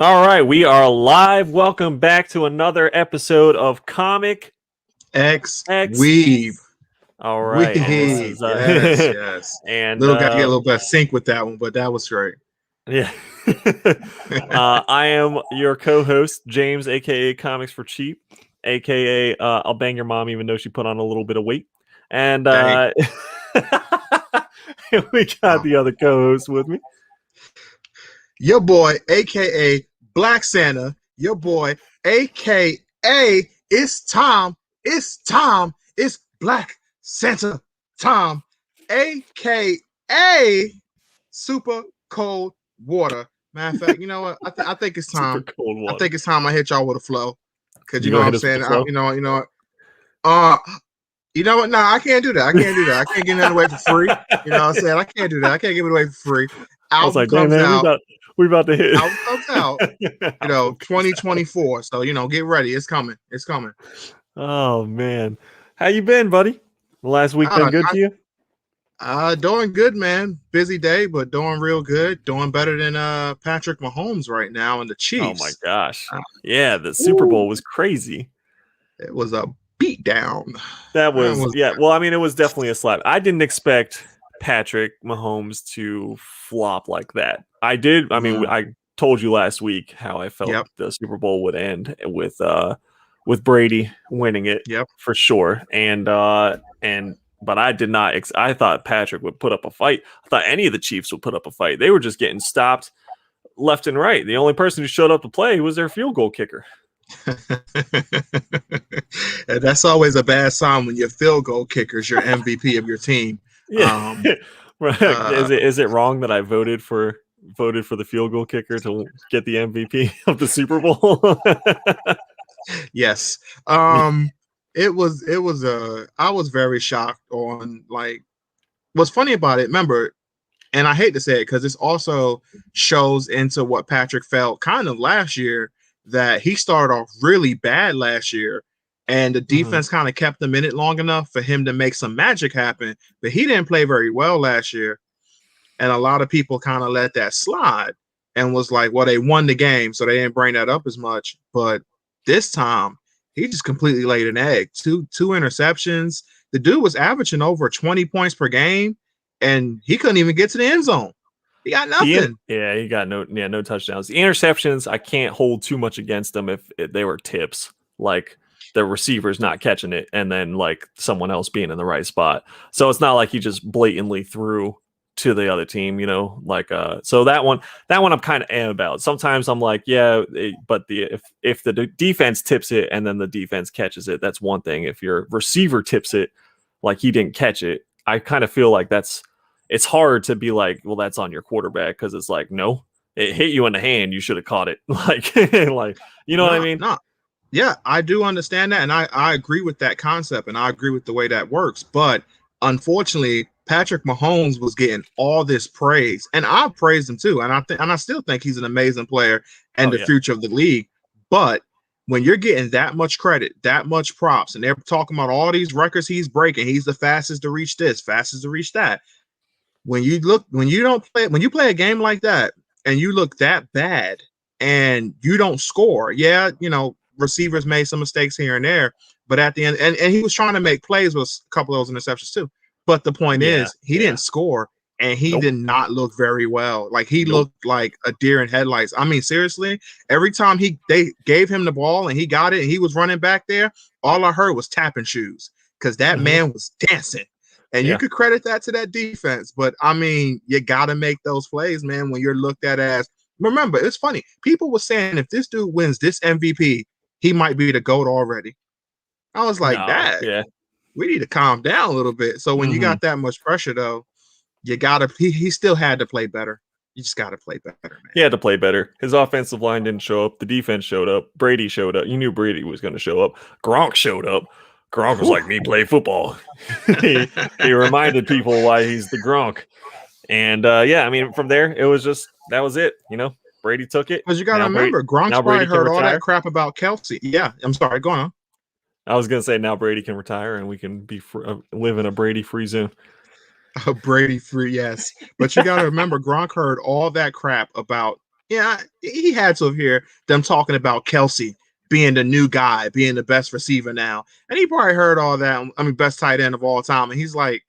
All right, we are live. Welcome back to another episode of Comic X X. Weeb. All right, and this Weeb. is Yes. and Little got to get a little bit of sync with that one, but that was great. yeah. I am your co-host James, aka Comics for Cheap, aka I'll bang your mom even though she put on a little bit of weight, and Dang. we got the other co-host with me. Your boy, aka Black Santa. Your boy, aka it's Tom. It's Tom. It's Black Santa Tom, aka Super Cold Water. Matter of fact, you know what? I think it's time. Super cold water. I think it's time I hit y'all with a flow. Cause You know gonna what I'm hit us with saying. the flow? You know what? You know what? No, I can't do that. I can't give that away for free. You know what I'm saying? I can't do that. I can't give it away for free. I was Album like, damn, comes man, out. we about to hit. Album comes out. 2024. So get ready. It's coming. It's coming. Oh man, how you been, buddy? The last week been good to you? Doing good, man. Busy day, but doing real good. Doing better than Patrick Mahomes right now and the Chiefs. Oh my gosh, yeah, the Super Bowl was crazy. It was a beat down. That was yeah. Well, I mean, it was definitely a slap. I didn't expect Patrick Mahomes to flop like that. I did. I mean, I told you last week how I felt the Super Bowl would end with Brady winning it for sure. But I did not. I thought Patrick would put up a fight. I thought any of the Chiefs would put up a fight. They were just getting stopped left and right. The only person who showed up to play was their field goal kicker. And that's always a bad sign when your field goal kicker is your MVP of your team. Yeah. Is it wrong that I voted for the field goal kicker to get the MVP of the Super Bowl? Yes. It was I was very shocked on what's funny about it, remember, and I hate to say it because this also shows into what Patrick felt kind of last year, that he started off really bad last year and the defense kind of kept him in it long enough for him to make some magic happen, but he didn't play very well last year. And a lot of people kind of let that slide and was like, well, they won the game, so they didn't bring that up as much. But this time, he just completely laid an egg. Two interceptions. The dude was averaging over 20 points per game, and he couldn't even get to the end zone. He got nothing. He got no touchdowns. The interceptions, I can't hold too much against them if they were tips, like the receivers not catching it and then like someone else being in the right spot. So it's not like he just blatantly threw to the other team, so that one I'm kind of about. Sometimes I'm like, but if the defense tips it and then the defense catches it, that's one thing. If your receiver tips it like he didn't catch it, I kind of feel like it's hard to be like, well, that's on your quarterback, because it's like, no, it hit you in the hand, you should have caught it. Like what I mean? No. Yeah, I do understand that, and I agree with that concept, and I agree with the way that works. But unfortunately, Patrick Mahomes was getting all this praise, and I praised him too, and I still think he's an amazing player and the future of the league. But when you're getting that much credit, that much props, and they're talking about all these records he's breaking, he's the fastest to reach this, fastest to reach that. When you play a game like that, and you look that bad, and you don't score, receivers made some mistakes here and there, but at the end, and he was trying to make plays with a couple of those interceptions too. But the point is, he didn't score, and he did not look very well. Like he looked like a deer in headlights. I mean, seriously, every time they gave him the ball and he got it and he was running back there, all I heard was tapping shoes, because that man was dancing. And you could credit that to that defense. But I mean, you got to make those plays, man, when you're looked at as. Remember, it's funny. People were saying if this dude wins this MVP, he might be the GOAT already. I was like, we need to calm down a little bit. So when you got that much pressure, though, you got to, he still had to play better. You just got to play better, man. He had to play better. His offensive line didn't show up. The defense showed up. Brady showed up. You knew Brady was going to show up. Gronk showed up. Gronk was like, me play football. he reminded people why he's the Gronk. And I mean, from there, it was just, that was it. Brady took it. Because you got to remember, Gronk's probably heard all that crap about Kelsey. Yeah, I'm sorry, go on. I was going to say, now Brady can retire and we can live in a Brady-free zone. A Brady-free, yes. But you got to remember, Gronk heard all that crap about Yeah, he had to hear them talking about Kelsey being the new guy, being the best receiver now, and he probably heard all that. I mean, best tight end of all time, and he's like,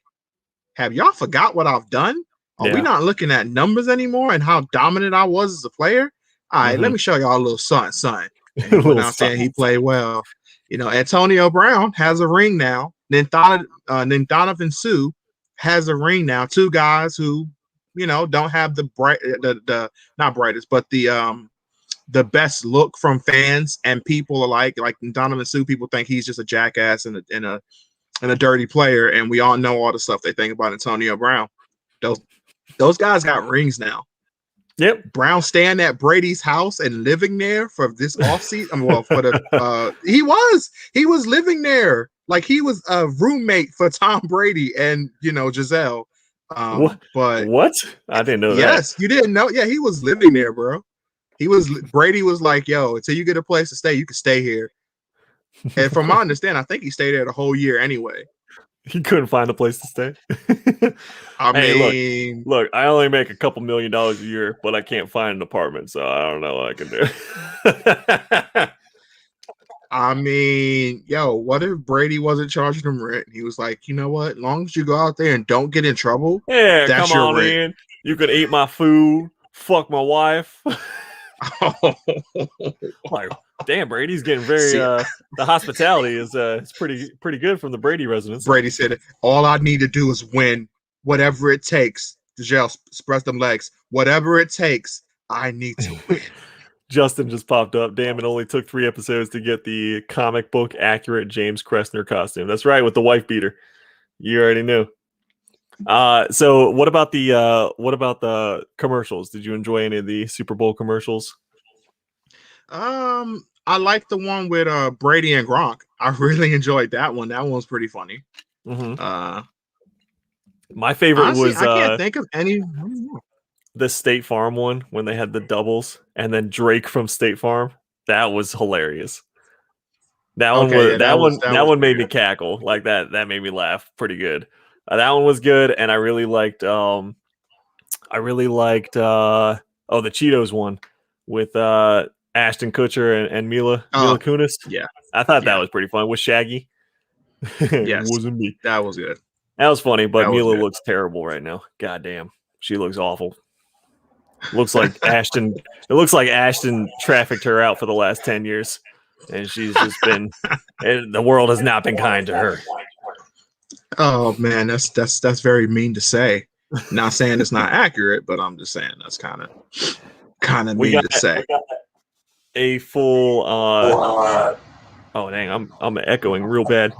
"Have y'all forgot what I've done? Are we Yeah. not looking at numbers anymore and how dominant I was as a player? All right, let Mm-hmm. me show y'all a little son." And A he went little out there and he science. played well. Antonio Brown has a ring now. Then Donovan Sue has a ring now. Two guys who, don't have the not brightest, but the best look from fans and people alike. Like Donovan Sue, people think he's just a jackass and a dirty player, and we all know all the stuff they think about Antonio Brown. Those guys got rings now. Yep. Brown staying at Brady's house and living there for this offseason. I mean, well, for the he was living there like he was a roommate for Tom Brady and Giselle. What? But What? I didn't know that. yes, you didn't know. Yeah, he was living there, bro. Brady was like, "Yo, until you get a place to stay, you can stay here." And from my understanding, I think he stayed there the whole year anyway. He couldn't find a place to stay. I Hey, mean, look, I only make a couple $1,000,000 a year, but I can't find an apartment, so I don't know what I can do. yo, what if Brady wasn't charging him rent? He was like, you know what? As long as you go out there and don't get in trouble, Yeah, that's come your on rent. in. You can eat my food, fuck my wife. Like, damn, Brady's getting very See, the hospitality is it's pretty good from the Brady residents. Brady said, all I need to do is win, whatever it takes. Giselle, spread them legs. Whatever it takes, I need to win. Justin just popped up. Damn, it only took 3 episodes to get the comic book accurate James Kressner costume. That's right, with the wife beater. You already knew. So what about the commercials? Did you enjoy any of the Super Bowl commercials? I like the one with Brady and Gronk. I really enjoyed that one. That one was pretty funny. Mm-hmm. My favorite Honestly, was I can't think of any. the State Farm one when they had the doubles and then Drake from State Farm. That was hilarious. That one Okay, was yeah, that was one pretty made me good. cackle. Like that made me laugh pretty good. That one was good, and I really liked the Cheetos one with Ashton Kutcher and Mila Oh, Kunis. yeah, I thought that yeah, was pretty fun with Shaggy. It yes, wasn't me. that was good. That was funny, but That was Mila good. looks terrible right now. God damn. She looks awful. Looks like Ashton. It looks like Ashton trafficked her out for the last 10 years. And she's just been, and the world has not been kind to her. Oh man, that's very mean to say. Not saying it's not accurate, but I'm just saying that's kind of We mean got to say. a full oh dang, I'm echoing real bad.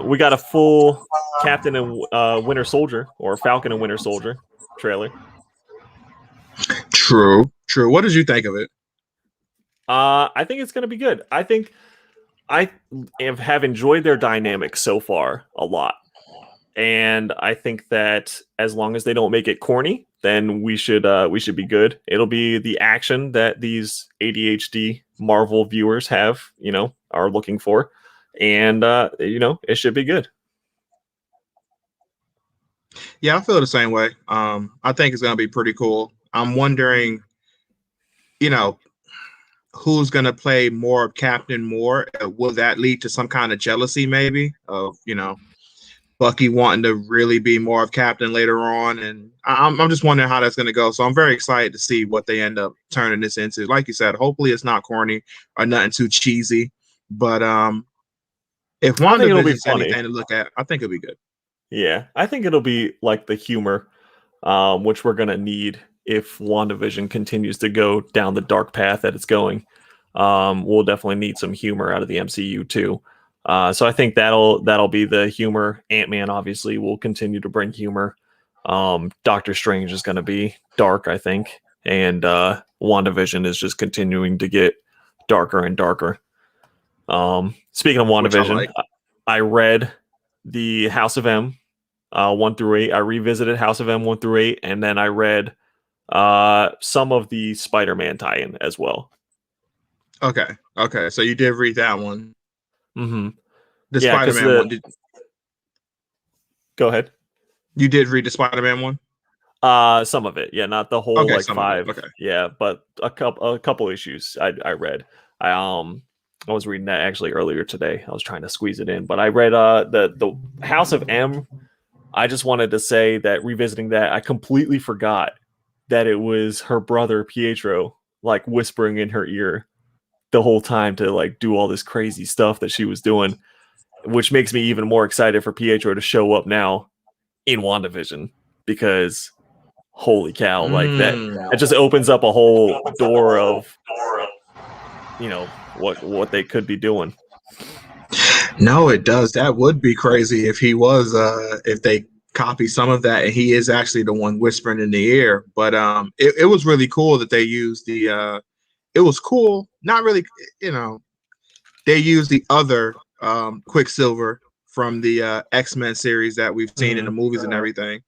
We got a full Captain and Winter Soldier or Falcon and Winter Soldier trailer. True, true. What did you think of it? I think it's gonna be good. I think I have enjoyed their dynamic so far a lot. And I think that as long as they don't make it corny, then we should be good. It'll be the action that these ADHD Marvel viewers are looking for. And it should be good. Yeah, I feel the same way. I think it's gonna be pretty cool. I'm wondering, you know, who's gonna play more of Captain more? Will that lead to some kind of jealousy, maybe, of Bucky wanting to really be more of Captain later on? And I'm just wondering how that's gonna go. So I'm very excited to see what they end up turning this into. Like you said, hopefully it's not corny or nothing too cheesy. But if I think it'll be WandaVision's funny. anything to look at, I think it'll be good. Yeah, I think it'll be like the humor, which we're gonna need if WandaVision continues to go down the dark path that it's going. We'll definitely need some humor out of the MCU too. So I think that'll be the humor. Ant-Man obviously will continue to bring humor. Doctor Strange is going to be dark, I think, and WandaVision is just continuing to get darker and darker. Speaking of Which I WandaVision, like. I read the House of M 1 through 8. I revisited House of M 1 through 8, and then I read some of the Spider-Man tie-in as well. Okay. So you did read that one. Mm-hmm. The Yeah, Spider-Man one. Go ahead. You did read the Spider-Man one? Some of it, yeah, not the whole Okay, like some of it. 5, Okay. yeah, but a couple issues I read. I I was reading that actually earlier today. I was trying to squeeze it in, but I read the House of M. I just wanted to say that revisiting that, I completely forgot that it was her brother Pietro like whispering in her ear the whole time to like do all this crazy stuff that she was doing, which makes me even more excited for Pietro to show up now in WandaVision because holy cow, like that Mm. it just opens up a whole door of what they could be doing. No, it does. That would be crazy if he was if they copy some of that and he is actually the one whispering in the ear. But it was really cool that they used the it was cool. Not really, you know, they used the other Quicksilver from the X-Men series that we've seen in the Mm-hmm. movies and everything.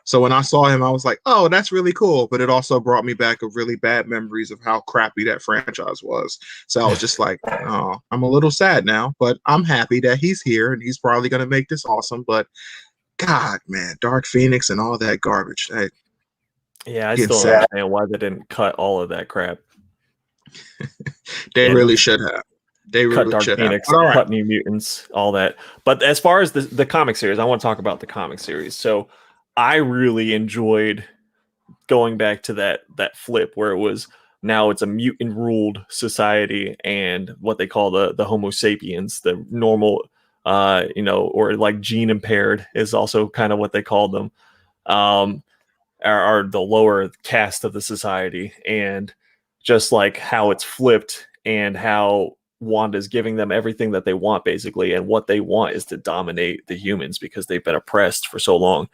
So when I saw him, I was like, "Oh, that's really cool." But it also brought me back of really bad memories of how crappy that franchise was. So I was just like, "Oh, I'm a little sad now." But I'm happy that he's here and he's probably going to make this awesome. But God, man, Dark Phoenix and all that garbage, I Yeah, I getting still don't sad. understand why they didn't cut all of that crap They and really should have. They cut really Dark should have. Phoenix, But all right. cut New Mutants, all that. But as far as the comic series, I want to talk about the comic series. So I really enjoyed going back to that flip where it was now it's a mutant ruled society and what they call the Homo sapiens, the normal or like gene impaired is also kind of what they call them. Um are the lower caste of the society, and just like how it's flipped and how Wanda's giving them everything that they want basically, and what they want is to dominate the humans because they've been oppressed for so long.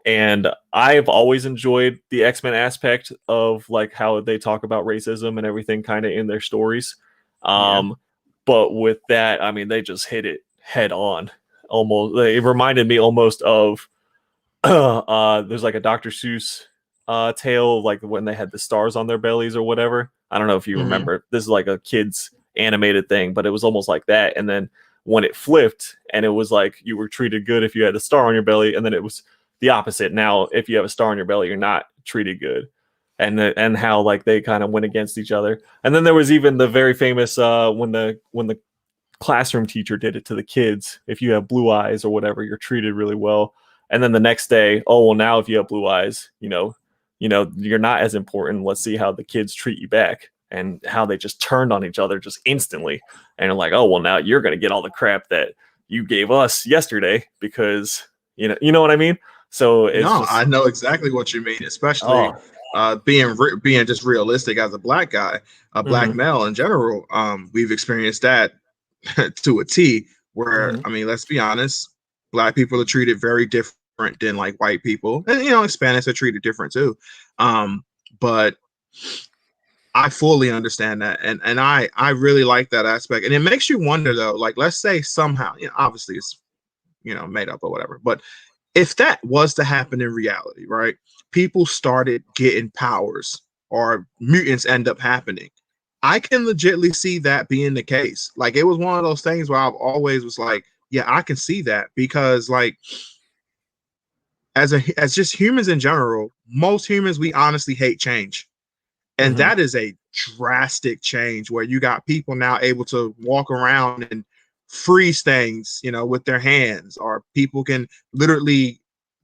And I've always enjoyed the X-Men aspect of like how they talk about racism and everything kind of in their stories. Yeah. But with that, I mean, they just hit it head on. Almost, it reminded me almost of there's like a Dr. Seuss tale, like when they had the stars on their bellies or whatever. I don't know if you Hmm. remember. This is like a kid's animated thing, but it was almost like that. And then when it flipped, and it was like you were treated good if you had a star on your belly, and then it was the opposite. Now, if you have a star on your belly, you're not treated good. And how like they kind of went against each other. And then there was even the very famous when the classroom teacher did it to the kids. If you have blue eyes or whatever, you're treated really well. And then the next day, oh well, now if you have blue eyes, you're not as important. Let's see how the kids treat you back, and how they just turned on each other just instantly. And like, oh well, now you're gonna get all the crap that you gave us yesterday because you know what I mean. So it's No, I just know exactly what you mean, especially oh, being just realistic as a black guy, a black mm-hmm, male in general. We've experienced that to a T. Where mm-hmm, I mean, let's be honest, black people are treated very different than like white people, and Hispanics are treated different too. But I fully understand that, and I really like that aspect, and it makes you wonder though. Like, let's say somehow, obviously it's made up or whatever, but if that was to happen in reality, right? People started getting powers or mutants end up happening. I can legitly see that being the case. Like it was one of those things where I've always was like, yeah, I can see that because like as just humans in general, most humans we honestly hate change. And mm-hmm, that is a drastic change where you got people now able to walk around and freeze things, with their hands, or people can literally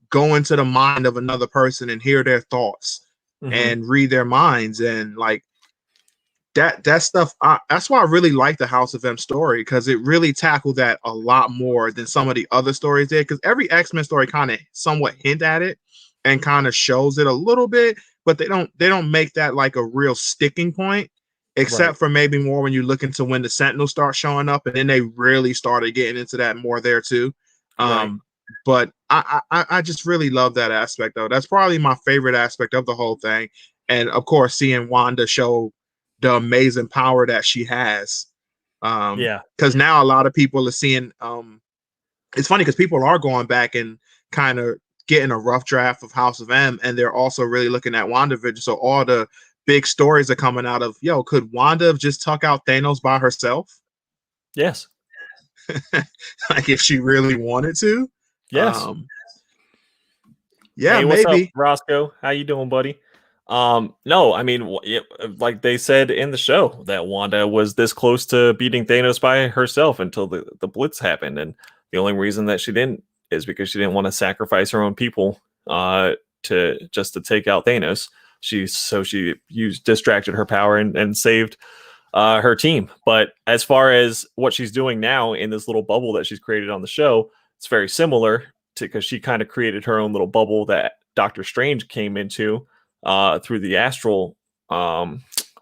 go into the mind of another person and hear their thoughts mm-hmm, and read their minds. And like that stuff, that's why I really like the House of M story, because it really tackled that a lot more than some of the other stories did, because every X-Men story kind of somewhat hint at it and kind of shows it a little bit, but they don't make that like a real sticking point, right, except for maybe more when you look into when the Sentinels start showing up, and then they really started getting into that more there too. right, But I just really love that aspect though. That's probably my favorite aspect of the whole thing. And of course, seeing Wanda show the amazing power that she has. yeah, Because now a lot of people are seeing. It's funny because people are going back and kind of getting a rough draft of House of M, and they're also really looking at WandaVision. So all the big stories are coming out of, yo, could Wanda have just tuck out Thanos by herself? yes, Like if she really wanted to. yes. Um, Yeah, Hey, what's up, maybe. Roscoe? How you doing, buddy? No, I mean, like they said in the show that Wanda was this close to beating Thanos by herself until the Blitz happened, and the only reason that she didn't is because she didn't want to sacrifice her own people to just to take out Thanos. She used distracted her power and saved her team. But as far as what she's doing now in this little bubble that she's created on the show, it's very similar to because she kind of created her own little bubble that Doctor Strange came into through the astral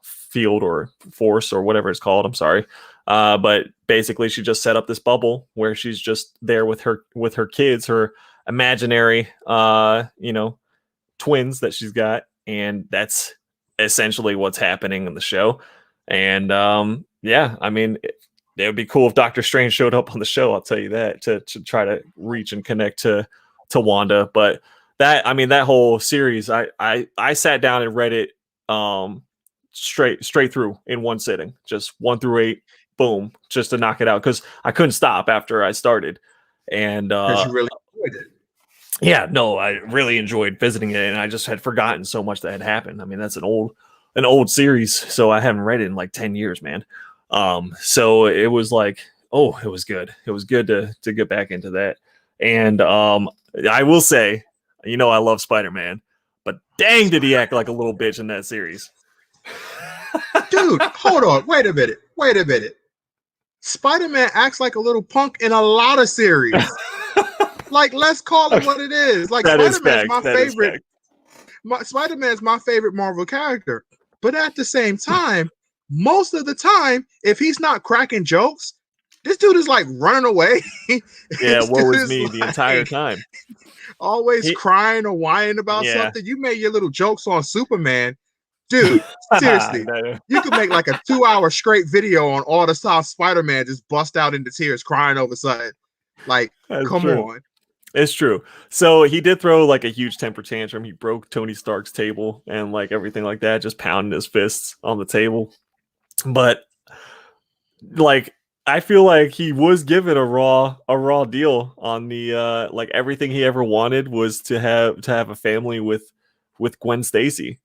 field or force or whatever it's called. I'm sorry. But basically, she just set up this bubble where she's just there with her kids, her imaginary, twins that she's got, and that's essentially what's happening in the show. And yeah, I mean, it would be cool if Doctor Strange showed up on the show. I'll tell you that to try to reach and connect to Wanda. But that, I mean, that whole series, I sat down and read it straight through in one sitting, just 1 through 8, boom, just to knock it out because I couldn't stop after I started. And Because you really enjoyed it. yeah, no, I really enjoyed visiting it, and I just had forgotten so much that had happened. I mean, that's an old series, so I haven't read it in like 10 years, man. So it was like, oh, it was good. It was good to get back into that. And I will say, I love Spider-Man, but dang, did he act like a little bitch in that series. Dude, hold on. Wait a minute. Spider-Man acts like a little punk in a lot of series. Like, let's call it what it is. Like, Spider-Man's my favorite. Spider-Man's my favorite Marvel character. But at the same time, most of the time, if he's not cracking jokes, this dude is like running away. Yeah, what was me the entire time? Always crying or whining about something. You made your little jokes on Superman. Dude, seriously, you could make like a 2-hour straight video on all the stuff Spider-Man just bust out into tears crying over something. Like, come on. It's true. So he did throw like a huge temper tantrum. He broke Tony Stark's table and like everything like that, just pounding his fists on the table. But like, I feel like he was given a raw deal on the like everything he ever wanted was to have a family with Gwen Stacy.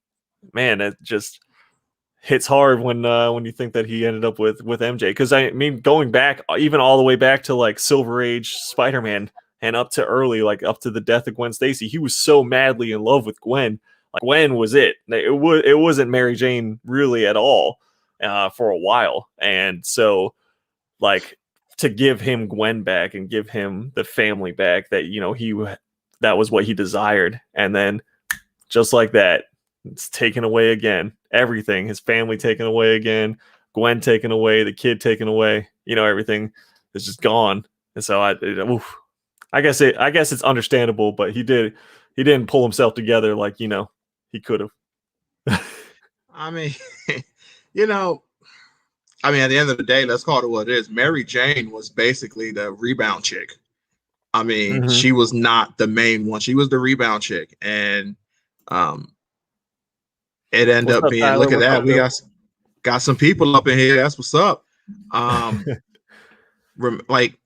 Man, it just hits hard when you think that he ended up with MJ. Because I mean, going back even all the way back to like Silver Age Spider-Man and up to early, like up to the death of Gwen Stacy, he was so madly in love with Gwen. Like Gwen was it. It wasn't Mary Jane really at all for a while, and so like to give him Gwen back and give him the family back that that was what he desired, and then just like that, it's taken away again. Everything, his family taken away again, Gwen taken away, the kid taken away. Everything is just gone. And so I guess it's understandable, but he didn't pull himself together like he could have. I mean, at the end of the day, let's call it what it is. Mary Jane was basically the rebound chick. I mean, she was not the main one. She was the rebound chick, and it ended up being. Tyler? Look at that. We got some people up in here. That's what's up. Like,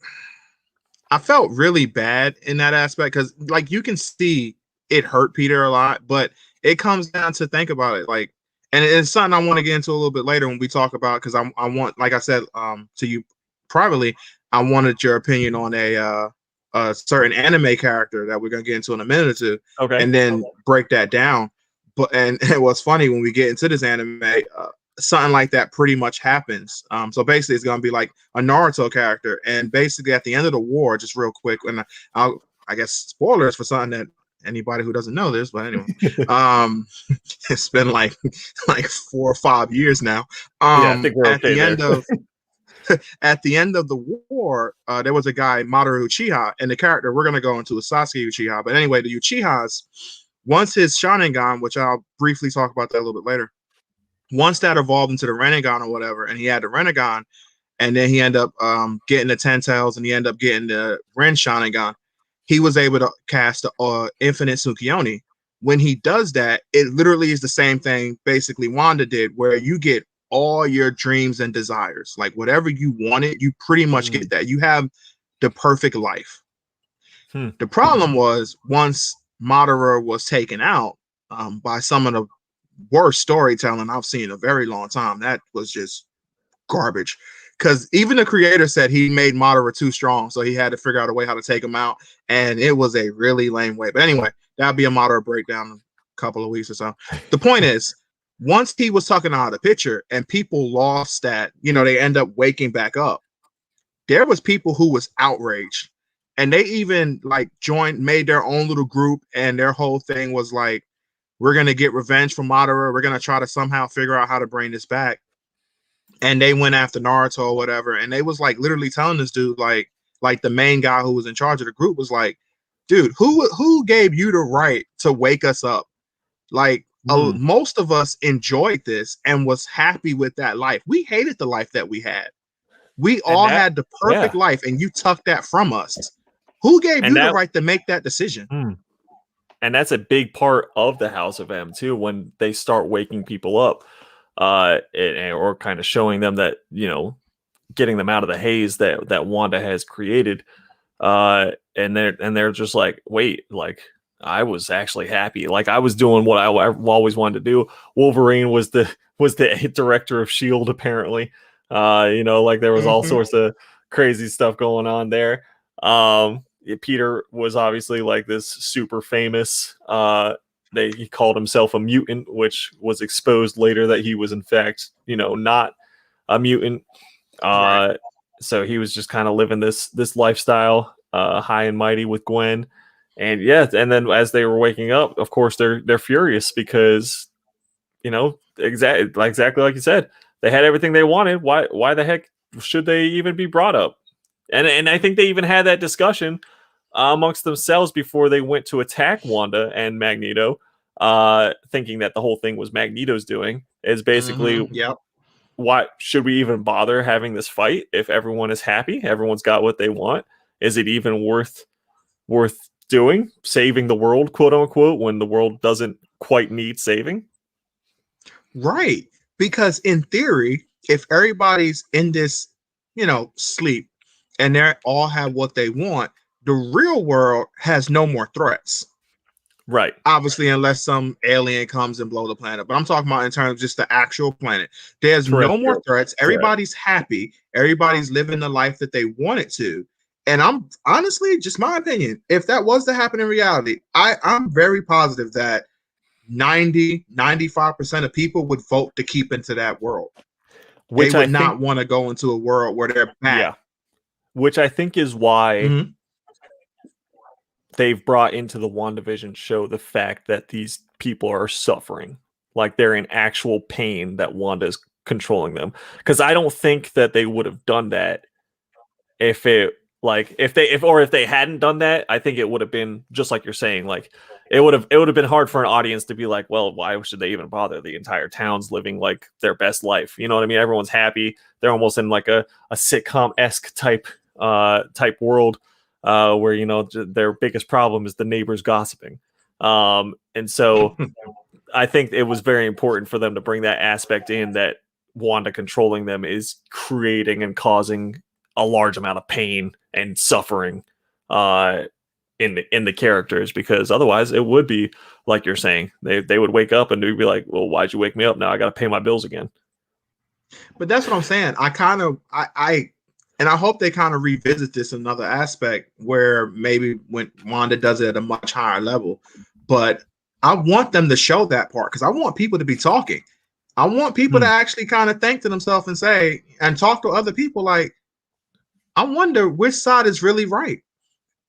I felt really bad in that aspect because, like, you can see it hurt Peter a lot, but it comes down to think about it, like, and it's something I want to get into a little bit later when we talk about, because I want, like I said to you privately, I wanted your opinion on a certain anime character that we're gonna get into in a minute or two, and then break that down. But and it was funny when we get into this anime. Something like that pretty much happens. So basically, it's gonna be like a Naruto character, and basically at the end of the war, just real quick, and I guess spoilers for something that anybody who doesn't know this, but anyway, it's been like 4 or 5 years now. I think we're okay at the end of the war, there was a guy, Mamoru Uchiha, and the character we're gonna go into is Sasuke Uchiha. But anyway, the Uchihas, once his Sharingan, which I'll briefly talk about that a little bit later. Once that evolved into the Rinnegan or whatever, and he had the Rinnegan, and then he ended up getting the Ten Tails, and he ended up getting the Ren Sharingan, he was able to cast the Infinite Tsukuyomi. When he does that, it literally is the same thing basically Wanda did, where you get all your dreams and desires. Like whatever you wanted, you pretty much get that. You have the perfect life. The problem was once Madara was taken out by some of the worst storytelling I've seen in a very long time. That was just garbage. Because even the creator said he made Madara too strong, so he had to figure out a way how to take him out, and it was a really lame way. But anyway, that'll be a Madara breakdown in a couple of weeks or so. The point is, once he was tucking out of the picture and people lost that, they end up waking back up, there was people who was outraged. And they even like made their own little group, and their whole thing was like, we're going to get revenge for Madara. We're going to try to somehow figure out how to bring this back. And they went after Naruto or whatever. And they was like literally telling this dude, like the main guy who was in charge of the group was like, dude, who gave you the right to wake us up? Like most of us enjoyed this and was happy with that life. We hated the life that we had. We all had the perfect life, and you took that from us. Who gave you the right to make that decision? And that's a big part of the House of M too, when they start waking people up, or kind of showing them that, getting them out of the haze that Wanda has created. And they're just like, wait, like I was actually happy. Like I was doing what I always wanted to do. Wolverine was the director of S.H.I.E.L.D. apparently. Like there was all sorts of crazy stuff going on there. Peter was obviously like this super famous, he called himself a mutant, which was exposed later that he was in fact, not a mutant. Right. So he was just kind of living this lifestyle, high and mighty with Gwen. And and then as they were waking up, of course they're furious because, exactly like you said, they had everything they wanted. Why the heck should they even be brought up? And I think they even had that discussion amongst themselves before they went to attack Wanda and Magneto, thinking that the whole thing was Magneto's doing. Is basically, why should we even bother having this fight if everyone is happy? Everyone's got what they want. Is it even worth doing? Saving the world, quote unquote, when the world doesn't quite need saving? Right. Because in theory, if everybody's in this, sleep, and they all have what they want, the real world has no more threats. Right. Obviously, unless some alien comes and blow the planet. But I'm talking about in terms of just the actual planet. There's no more threats. Everybody's happy. Everybody's living the life that they wanted to. And I'm honestly, just my opinion, if that was to happen in reality, I'm very positive that 95% of people would vote to keep into that world. They would not want to go into a world where they're bad. Yeah. Which I think is why they've brought into the WandaVision show the fact that these people are suffering. Like they're in actual pain that Wanda is controlling them. Because I don't think that they would have done that if they hadn't done that. I think it would have been just like you're saying, like it would have been hard for an audience to be like, well, why should they even bother? The entire town's living like their best life. You know what I mean? Everyone's happy. They're almost in like a sitcom-esque type world where their biggest problem is the neighbors gossiping. And so I think it was very important for them to bring that aspect in, that Wanda controlling them is creating and causing a large amount of pain and suffering in the characters, because otherwise it would be like you're saying, they would wake up and they'd be like, well, why'd you wake me up? Now I got to pay my bills again. But that's what I'm saying. And I hope they kind of revisit this another aspect where maybe when Wanda does it at a much higher level. But I want them to show that part, because I want people to be talking. I want people to actually kind of think to themselves and say, and talk to other people like, I wonder which side is really right.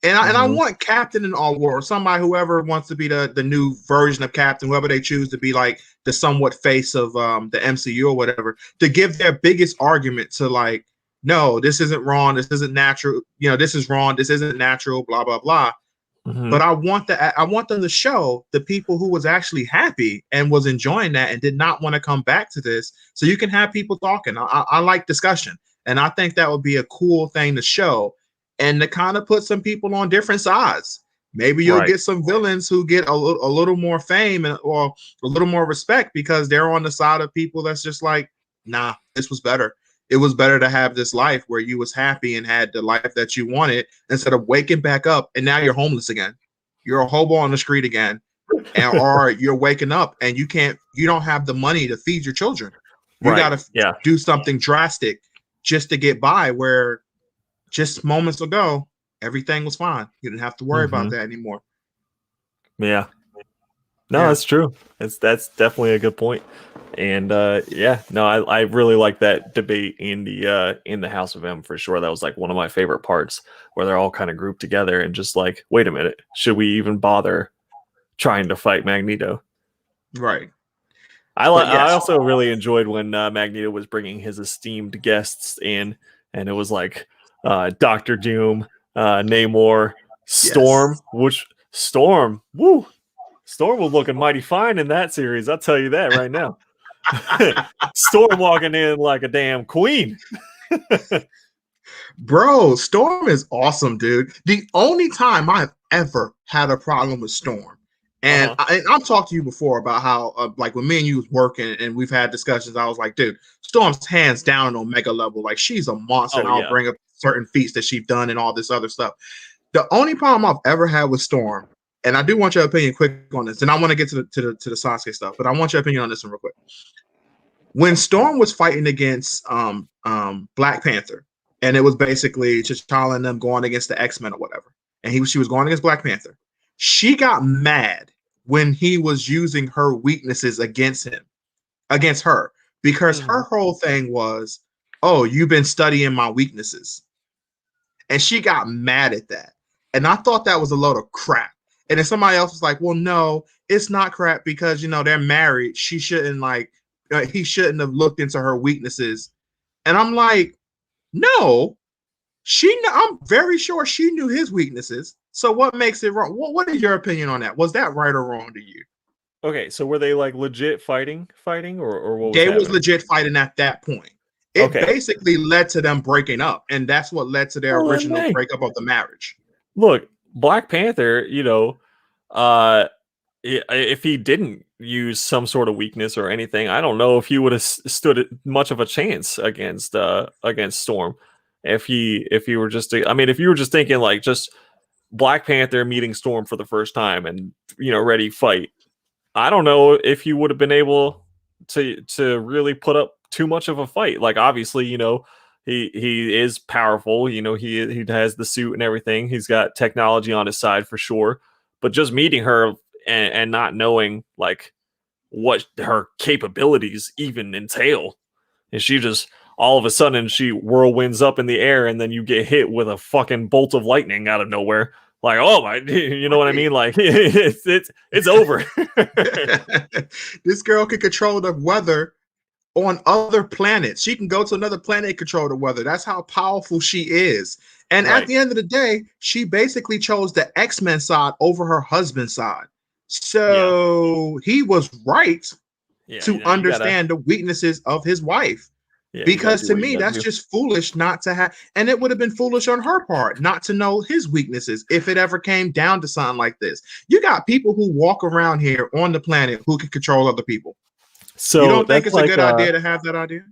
And I want Captain in all war, somebody, whoever wants to be the new version of Captain, whoever they choose to be like the somewhat face of the MCU or whatever, to give their biggest argument to like, no, this isn't wrong. This isn't natural. This is wrong. This isn't natural, blah, blah, blah. But I want them to show the people who was actually happy and was enjoying that and did not want to come back to this. So you can have people talking. I like discussion. And I think that would be a cool thing to show, and to kind of put some people on different sides. Maybe you'll get some villains who get a little more fame or a little more respect because they're on the side of people that's just like, nah, this was better. It was better to have this life where you was happy and had the life that you wanted, instead of waking back up and now you're homeless again. you're a hobo on the street again, and or you're waking up and you don't have the money to feed your children. You got to do something drastic just to get by. Where just moments ago, everything was fine. You didn't have to worry about that anymore. Yeah. No, that's true. That's definitely a good point. And I really like that debate in the House of M for sure. That was like one of my favorite parts, where they're all kind of grouped together and just like, wait a minute, should we even bother trying to fight Magneto? Right. I also really enjoyed when Magneto was bringing his esteemed guests in, and it was like Doctor Doom, Namor, Storm, Storm was looking mighty fine in that series. I'll tell you that right now. Storm walking in like a damn queen. Bro, Storm is awesome, dude. The only time I've ever had a problem with Storm, and I've talked to you before about how, like, when me and you was working and we've had discussions, I was like, dude, Storm's hands down on Omega level. Like, she's a monster, and I'll bring up certain feats that she's done and all this other stuff. The only problem I've ever had with Storm, and I do want your opinion quick on this, and I want to get to the Sasuke stuff, but I want your opinion on this one real quick. When Storm was fighting against Black Panther, and it was basically T'Challa and them going against the X-Men or whatever, and she was going against Black Panther, she got mad when he was using her weaknesses against her, because her whole thing was, oh, you've been studying my weaknesses. And she got mad at that. And I thought that was a load of crap. And then somebody else was like, well, no, it's not crap, because, they're married. She shouldn't he shouldn't have looked into her weaknesses. And I'm like, no, I'm very sure she knew his weaknesses. So what makes it wrong? What is your opinion on that? Was that right or wrong to you? Okay, so were they like legit fighting, or what was they was legit fighting at that point? It basically led to them breaking up, and that's what led to their original breakup of the marriage. Look, Black Panther, if he didn't use some sort of weakness or anything, I don't know if he would have stood much of a chance against Storm. If you were just thinking like just Black Panther meeting Storm for the first time and ready to fight, I don't know if he would have been able to really put up too much of a fight. Like, obviously, he is powerful. He has the suit and everything. He's got technology on his side for sure. But just meeting her and not knowing like what her capabilities even entail, and she just all of a sudden she whirlwinds up in the air, and then you get hit with a fucking bolt of lightning out of nowhere. Like, oh my, you know what I mean? Like, it's over. This girl can control the weather on other planets. She can go to another planet and control the weather. That's how powerful she is. And at the end of the day, she basically chose the X-Men side over her husband's side. So he was right to understand the weaknesses of his wife. Because to me, that's just foolish not to have, and it would have been foolish on her part not to know his weaknesses if it ever came down to something like this. You got people who walk around here on the planet who can control other people. So you don't think it's a good idea to have that idea?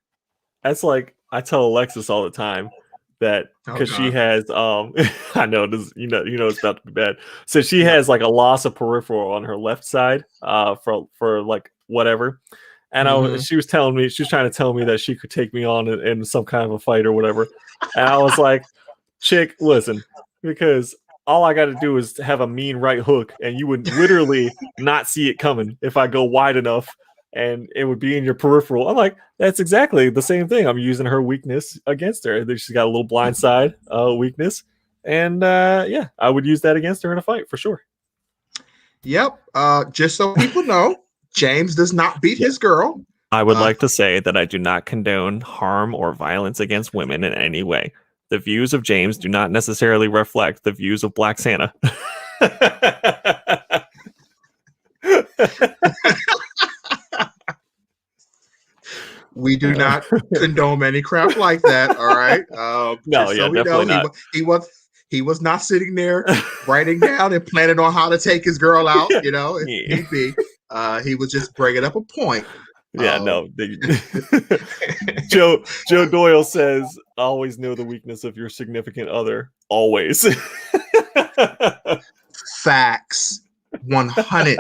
That's like, I tell Alexis all the time that, because she has I know this, it's about to be bad. So she has like a loss of peripheral on her left side for like whatever. And she was trying to tell me that she could take me on in some kind of a fight or whatever. And I was like, chick, listen, because all I got to do is have a mean right hook, and you would literally not see it coming if I go wide enough, and it would be in your peripheral. I'm like, that's exactly the same thing. I'm using her weakness against her. She's got a little blind side weakness. And I would use that against her in a fight for sure. Yep. Just so people know, James does not beat his girl. I would like to say that I do not condone harm or violence against women in any way. The views of James do not necessarily reflect the views of Black Santa. We do not condone any crap like that. All right. No, yeah, definitely not. He was not sitting there writing down and planning on how to take his girl out. If need be. He was just bringing up a point. Yeah, no. Joe Doyle says, always know the weakness of your significant other. Always. Facts. 100.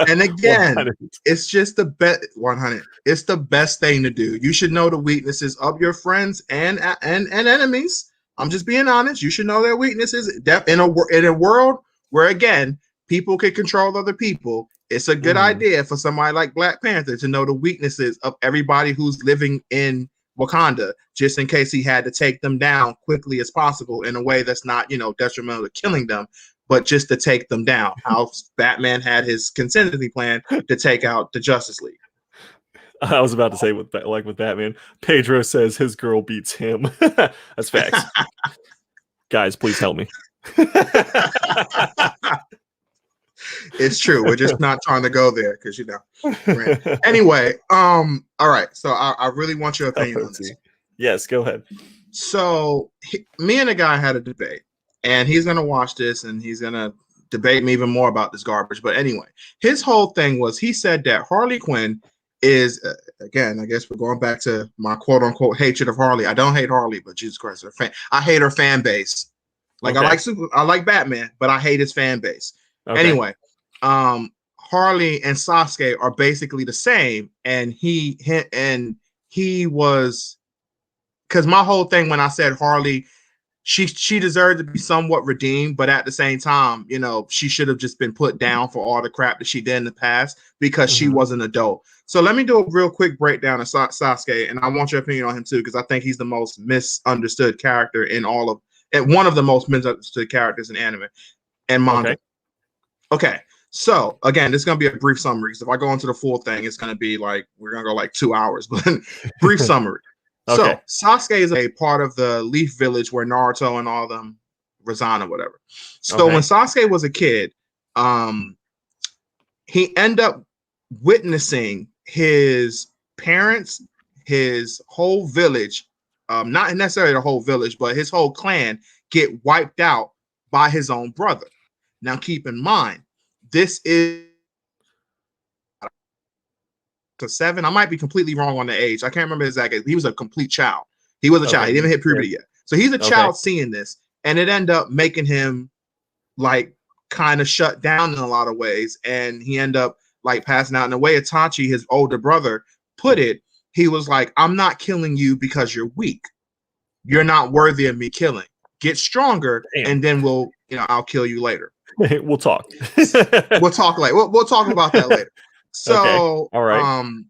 And again, 100. it's just the best. 100. It's the best thing to do. You should know the weaknesses of your friends and enemies. I'm just being honest. You should know their weaknesses. In a world where, again, people can control other people, it's a good idea for somebody like Black Panther to know the weaknesses of everybody who's living in Wakanda, just in case he had to take them down quickly as possible in a way that's not, detrimental to killing them, but just to take them down. How Batman had his contingency plan to take out the Justice League. I was about to say with Batman, Pedro says his girl beats him. That's facts. Guys, please help me. It's true. We're just not trying to go there because right. Anyway, all right. So I really want your opinion on this. Yes, go ahead. So me and a guy had a debate, and he's gonna watch this and he's gonna debate me even more about this garbage. But anyway, his whole thing was he said that Harley Quinn is again, I guess we're going back to my quote unquote hatred of Harley. I don't hate Harley, but Jesus Christ, I hate her fan base. Like I like Batman, but I hate his fan base. Okay. Anyway, Harley and Sasuke are basically the same, and he was, because my whole thing when I said Harley, she deserved to be somewhat redeemed, but at the same time, she should have just been put down for all the crap that she did in the past because she was an adult. So let me do a real quick breakdown of Sasuke, and I want your opinion on him too, because I think he's the most misunderstood character in one of the most misunderstood characters in anime and manga. Okay. So again, this is gonna be a brief summary. Because if I go into the full thing, it's gonna be like we're gonna go like 2 hours. But brief summary. Okay. So Sasuke is a part of the Leaf Village where Naruto and all them reside or whatever. So when Sasuke was a kid, he ended up witnessing his parents, his whole village, not necessarily the whole village, but his whole clan get wiped out by his own brother. Now, keep in mind, this is 7. I might be completely wrong on the age. I can't remember exactly. He was a complete child. He was a child. He didn't hit puberty yet. So he's a child seeing this, and it ended up making him like kind of shut down in a lot of ways, and he ended up like passing out. In the way Itachi, his older brother, put it, he was like, "I'm not killing you because you're weak. You're not worthy of me killing. Get stronger, and then I'll kill you later." We'll talk. We'll talk later. We'll talk about that later. So, all right.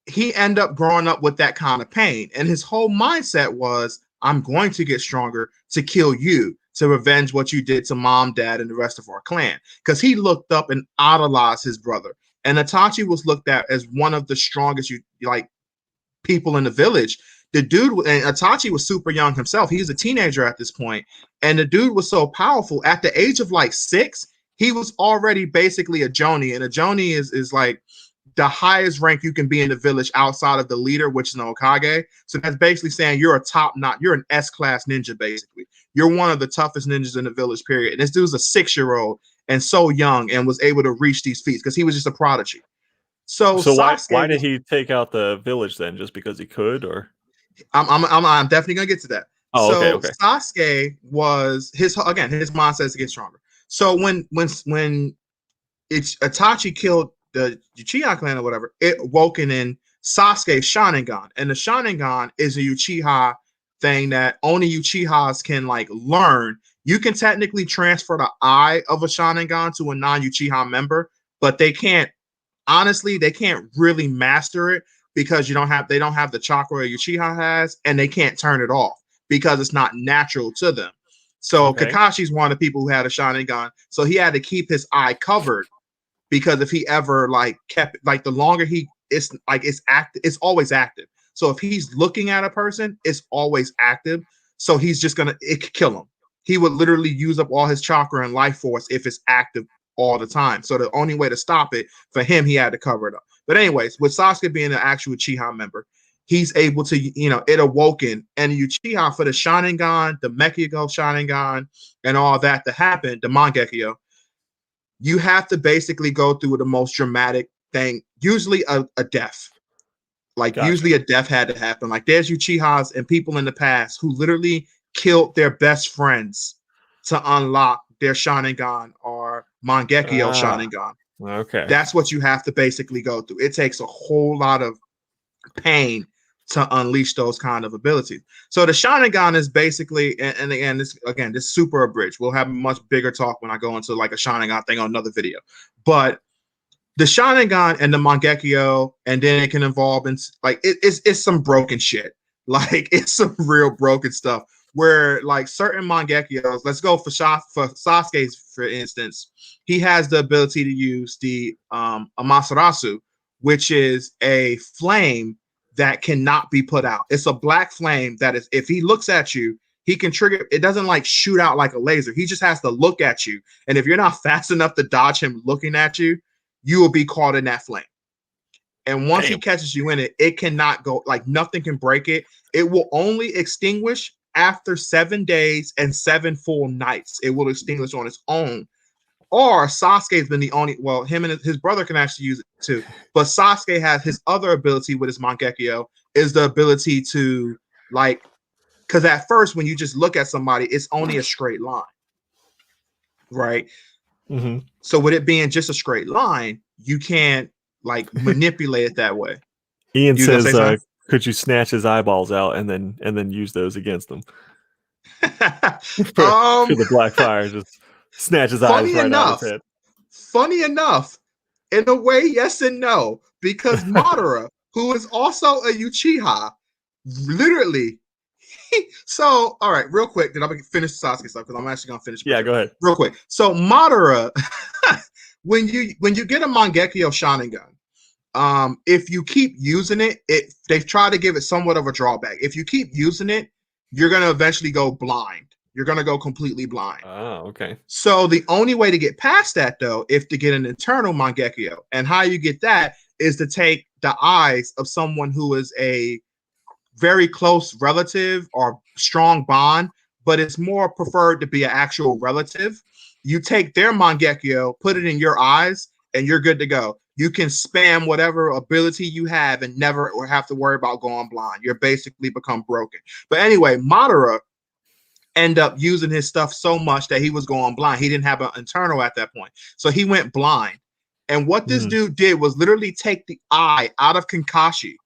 He ended up growing up with that kind of pain, and his whole mindset was, "I'm going to get stronger to kill you, to revenge what you did to mom, dad, and the rest of our clan." Because he looked up and idolized his brother, and Itachi was looked at as one of the strongest people in the village. The dude, and Itachi was super young himself. He was a teenager at this point, and the dude was so powerful. At the age of like 6, he was already basically a Jonin, and a Jonin is like the highest rank you can be in the village outside of the leader, which is an Hokage. So that's basically saying you're you're an S-class ninja, basically. You're one of the toughest ninjas in the village, period. And this dude's a 6-year-old and so young and was able to reach these feats because he was just a prodigy. So why did he take out the village then? Just because he could, or? I'm definitely gonna get to that. Okay. Sasuke was his mindset is to get stronger. So when Itachi killed the Uchiha clan or whatever, it woken in Sasuke's Sharingan, and the Sharingan is a Uchiha thing that only Uchihas can like learn. You can technically transfer the eye of a Sharingan to a non-Uchiha member, but they can't. Honestly, they can't really master it because they don't have the chakra Uchiha has, and they can't turn it off because it's not natural to them. So Kakashi's one of the people who had a Sharingan, so he had to keep his eye covered because if he ever kept the longer it's active, it's always active. So if he's looking at a person, it's always active. So he's just it could kill him. He would literally use up all his chakra and life force if it's active all the time. So the only way to stop it for him, he had to cover it up. But anyways, with Sasuke being an actual Uchiha member, he's able to, it awoken, and the Uchiha for the Sharingan, the Mekyo Sharingan, and all that to happen, the Mangekyo, you have to basically go through the most dramatic thing, usually a death. Usually a death had to happen. Like there's Uchihas and people in the past who literally killed their best friends to unlock their Sharingan are Mangekyo Sharingan. Okay. That's what you have to basically go through. It takes a whole lot of pain to unleash those kind of abilities. So the Sharingan is basically, and again, this super abridged. We'll have a much bigger talk when I go into like a Sharingan thing on another video. But the Sharingan and the Mangekyo, and then it can evolve in like it's some broken shit. Like it's some real broken stuff where like certain Mangekyos, let's go for Sasuke's, for instance, he has the ability to use the Amaterasu, which is a flame that cannot be put out. It's a black flame that is, if he looks at you, he can trigger. It doesn't like shoot out like a laser. He just has to look at you. And if you're not fast enough to dodge him looking at you, you will be caught in that flame. And once he catches you in it, it cannot go, like nothing can break it. It will only extinguish after 7 days and 7 full nights. It will extinguish on its own. Or Sasuke's been the only, well, him and his brother can actually use it too. But Sasuke has his other ability with his Mangekyo is the ability to like, because at first when you just look at somebody, it's only a straight line, right? Mm-hmm. So with it being just a straight line, you can't like manipulate it that way. Ian says, could you snatch his eyeballs out and then use those against him? for the black fire, just snatch his eyes right out of his head. Funny enough, in a way, yes and no, because Madara, who is also a Uchiha, literally. So, all right, real quick, then I'm gonna finish Sasuke stuff because I'm actually gonna finish. Yeah, go ahead. Real quick. So Madara, when you get a Mangekyo Sharingan, if you keep using it, they try to give it somewhat of a drawback. If you keep using it, you're gonna eventually go blind. You're gonna go completely blind. Oh, okay. So the only way to get past that, though, is to get an internal Mangekyo, and how you get that is to take the eyes of someone who is a very close relative or strong bond, but it's more preferred to be an actual relative. You take their Mangekyo, put it in your eyes, and you're good to go. You can spam whatever ability you have and never have to worry about going blind. You're basically become broken. But anyway, Madara end up using his stuff so much that he was going blind. He didn't have an internal at that point. So he went blind. And what this dude did was literally take the eye out of Kakashi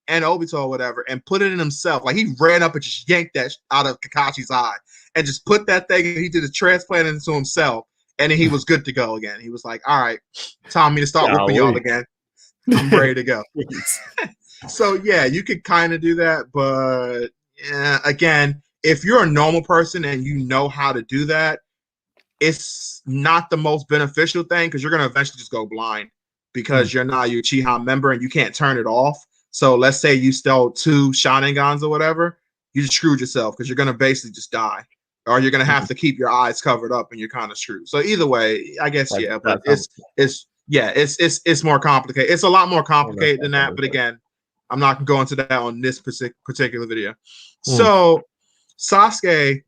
and Obito or whatever, and put it in himself. Like he ran up and just yanked that out of Kakashi's eye and just put that thing, and he did a transplant into himself, and then he was good to go again. He was like, all right, time me to start whooping y'all again. I'm ready to go. So yeah, you could kind of do that, but yeah, again, if you're a normal person and you know how to do that, it's not the most beneficial thing because you're going to eventually just go blind because you're not a Uchiha member and you can't turn it off. So let's say you stole 2 Sharingans or whatever, you just screwed yourself because you're going to basically just die, or you're going to have to keep your eyes covered up and you're kind of screwed. So either way, I guess, yeah, but it's more complicated. It's a lot more complicated than that. But again, I'm not going to that on this particular video. So Sasuke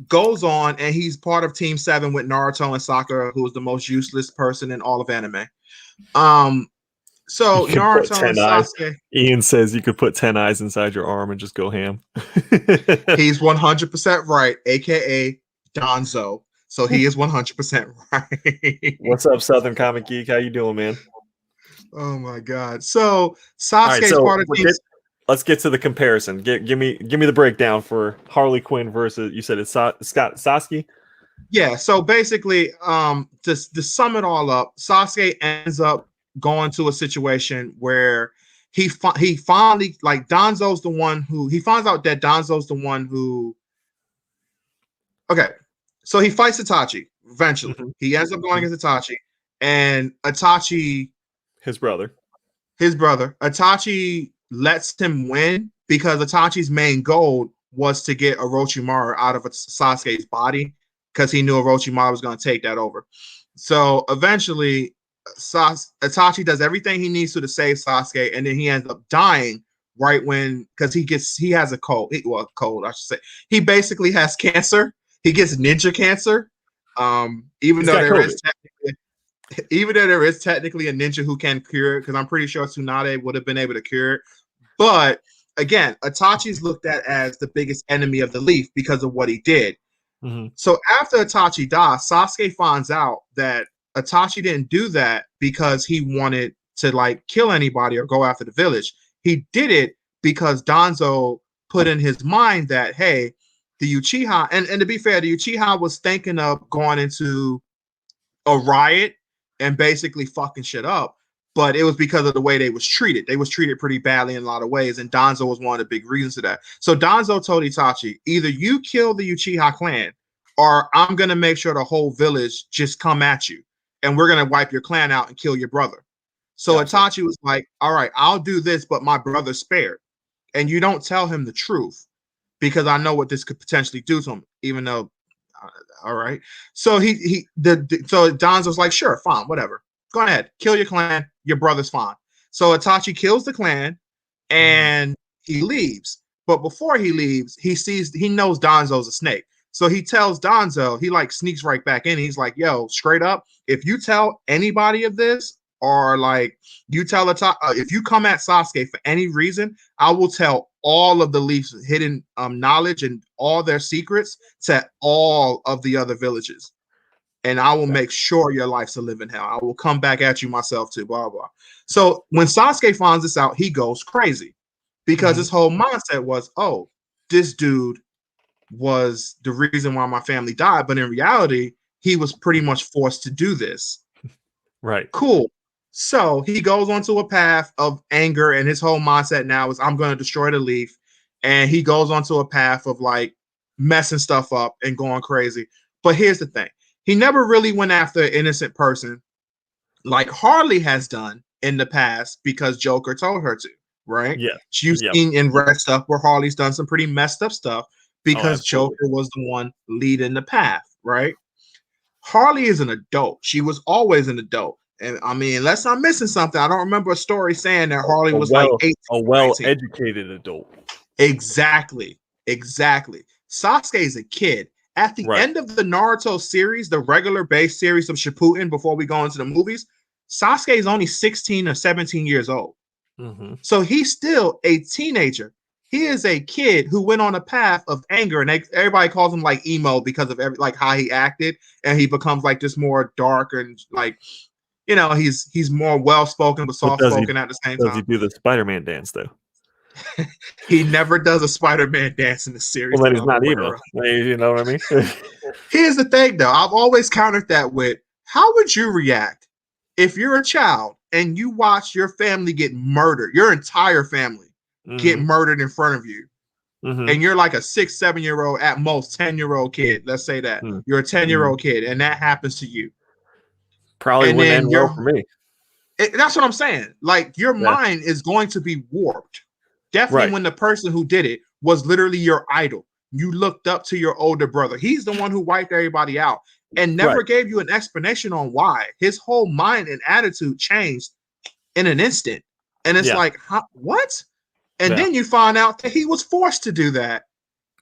goes on and he's part of Team 7 with Naruto and Sakura, who is the most useless person in all of anime. So Naruto and Sasuke. Ian says you could put 10 eyes inside your arm and just go ham. He's 100% right, aka Donzo. So he is 100% right. What's up, Southern Comic Geek? How you doing, man? Oh my god. So Sasuke's part of Team. Let's get to the comparison. Give me the breakdown for Harley Quinn versus, you said it's Sasuke? Yeah, so basically, to sum it all up, Sasuke ends up going to a situation where he finally, like, Danzo's the one who, he finds out that Danzo's the one who, okay, so he fights Itachi eventually. He ends up going against Itachi, and Itachi, his brother, Itachi lets him win because Itachi's main goal was to get Orochimaru out of Sasuke's body because he knew Orochimaru was going to take that over. So eventually, Itachi does everything he needs to save Sasuke, and then he ends up dying right when, because he has a cold. I should say. He basically has cancer. He gets ninja cancer. Even though there is technically a ninja who can cure it, because I'm pretty sure Tsunade would have been able to cure it. But again, Itachi's looked at as the biggest enemy of the Leaf because of what he did. Mm-hmm. So after Itachi dies, Sasuke finds out that Itachi didn't do that because he wanted to like kill anybody or go after the village. He did it because Danzo put in his mind that, hey, the Uchiha, and to be fair, the Uchiha was thinking of going into a riot and basically fucking shit up. But it was because of the way they was treated. They was treated pretty badly in a lot of ways, and Danzo was one of the big reasons for that. So Danzo told Itachi, either you kill the Uchiha clan, or I'm gonna make sure the whole village just come at you, and we're gonna wipe your clan out and kill your brother. So Gotcha. Itachi was like, all right, I'll do this, but my brother's spared. And you don't tell him the truth because I know what this could potentially do to him, even though all right. So so Danzo's like, sure, fine, whatever. Go ahead, kill your clan. Your brother's fine. So Itachi kills the clan and he leaves. But before he leaves, he knows Danzo's a snake. So he tells Danzo, he like sneaks right back in. He's like, yo, straight up, if you tell anybody of this, or like you tell if you come at Sasuke for any reason, I will tell all of the Leafs' hidden knowledge and all their secrets to all of the other villages. And I will make sure your life's a living hell. I will come back at you myself too, blah, blah. So when Sasuke finds this out, he goes crazy because his whole mindset was, oh, this dude was the reason why my family died. But in reality, he was pretty much forced to do this. Right. Cool. So he goes onto a path of anger, and his whole mindset now is I'm going to destroy the Leaf. And he goes onto a path of like messing stuff up and going crazy. But here's the thing. He never really went after an innocent person like Harley has done in the past because Joker told her to, right? Yeah. You've seen in Red stuff where Harley's done some pretty messed up stuff because Joker was the one leading the path, right? Harley is an adult. She was always an adult. And I mean, unless I'm missing something, I don't remember a story saying that Harley was like 18. A well-educated adult. Exactly. Sasuke is a kid. At the end of the Naruto series, the regular base series of Shippuden, before we go into the movies, Sasuke is only 16 or 17 years old. So he's still a teenager. He is a kid who went on a path of anger, and everybody calls him like emo because of like how he acted, and he becomes like this more dark and like, you know, he's more well-spoken but soft-spoken at the same time. Does he do the Spider-Man dance though? He never does a Spider-Man dance in the series. Well, then he's not emo. You know what I mean? Here's the thing, though. I've always countered that with, how would you react if you're a child and you watch your family get murdered, your entire family get murdered in front of you, and you're like a 6-7-year-old, at most 10-year-old kid. Let's say that you're a 10-year-old kid, and that happens to you. Probably wouldn't end well for me. That's what I'm saying. Like, your mind is going to be warped. Definitely when the person who did it was literally your idol. You looked up to your older brother. He's the one who wiped everybody out and never gave you an explanation on why. His whole mind and attitude changed in an instant. And it's like, what? And then you find out that he was forced to do that.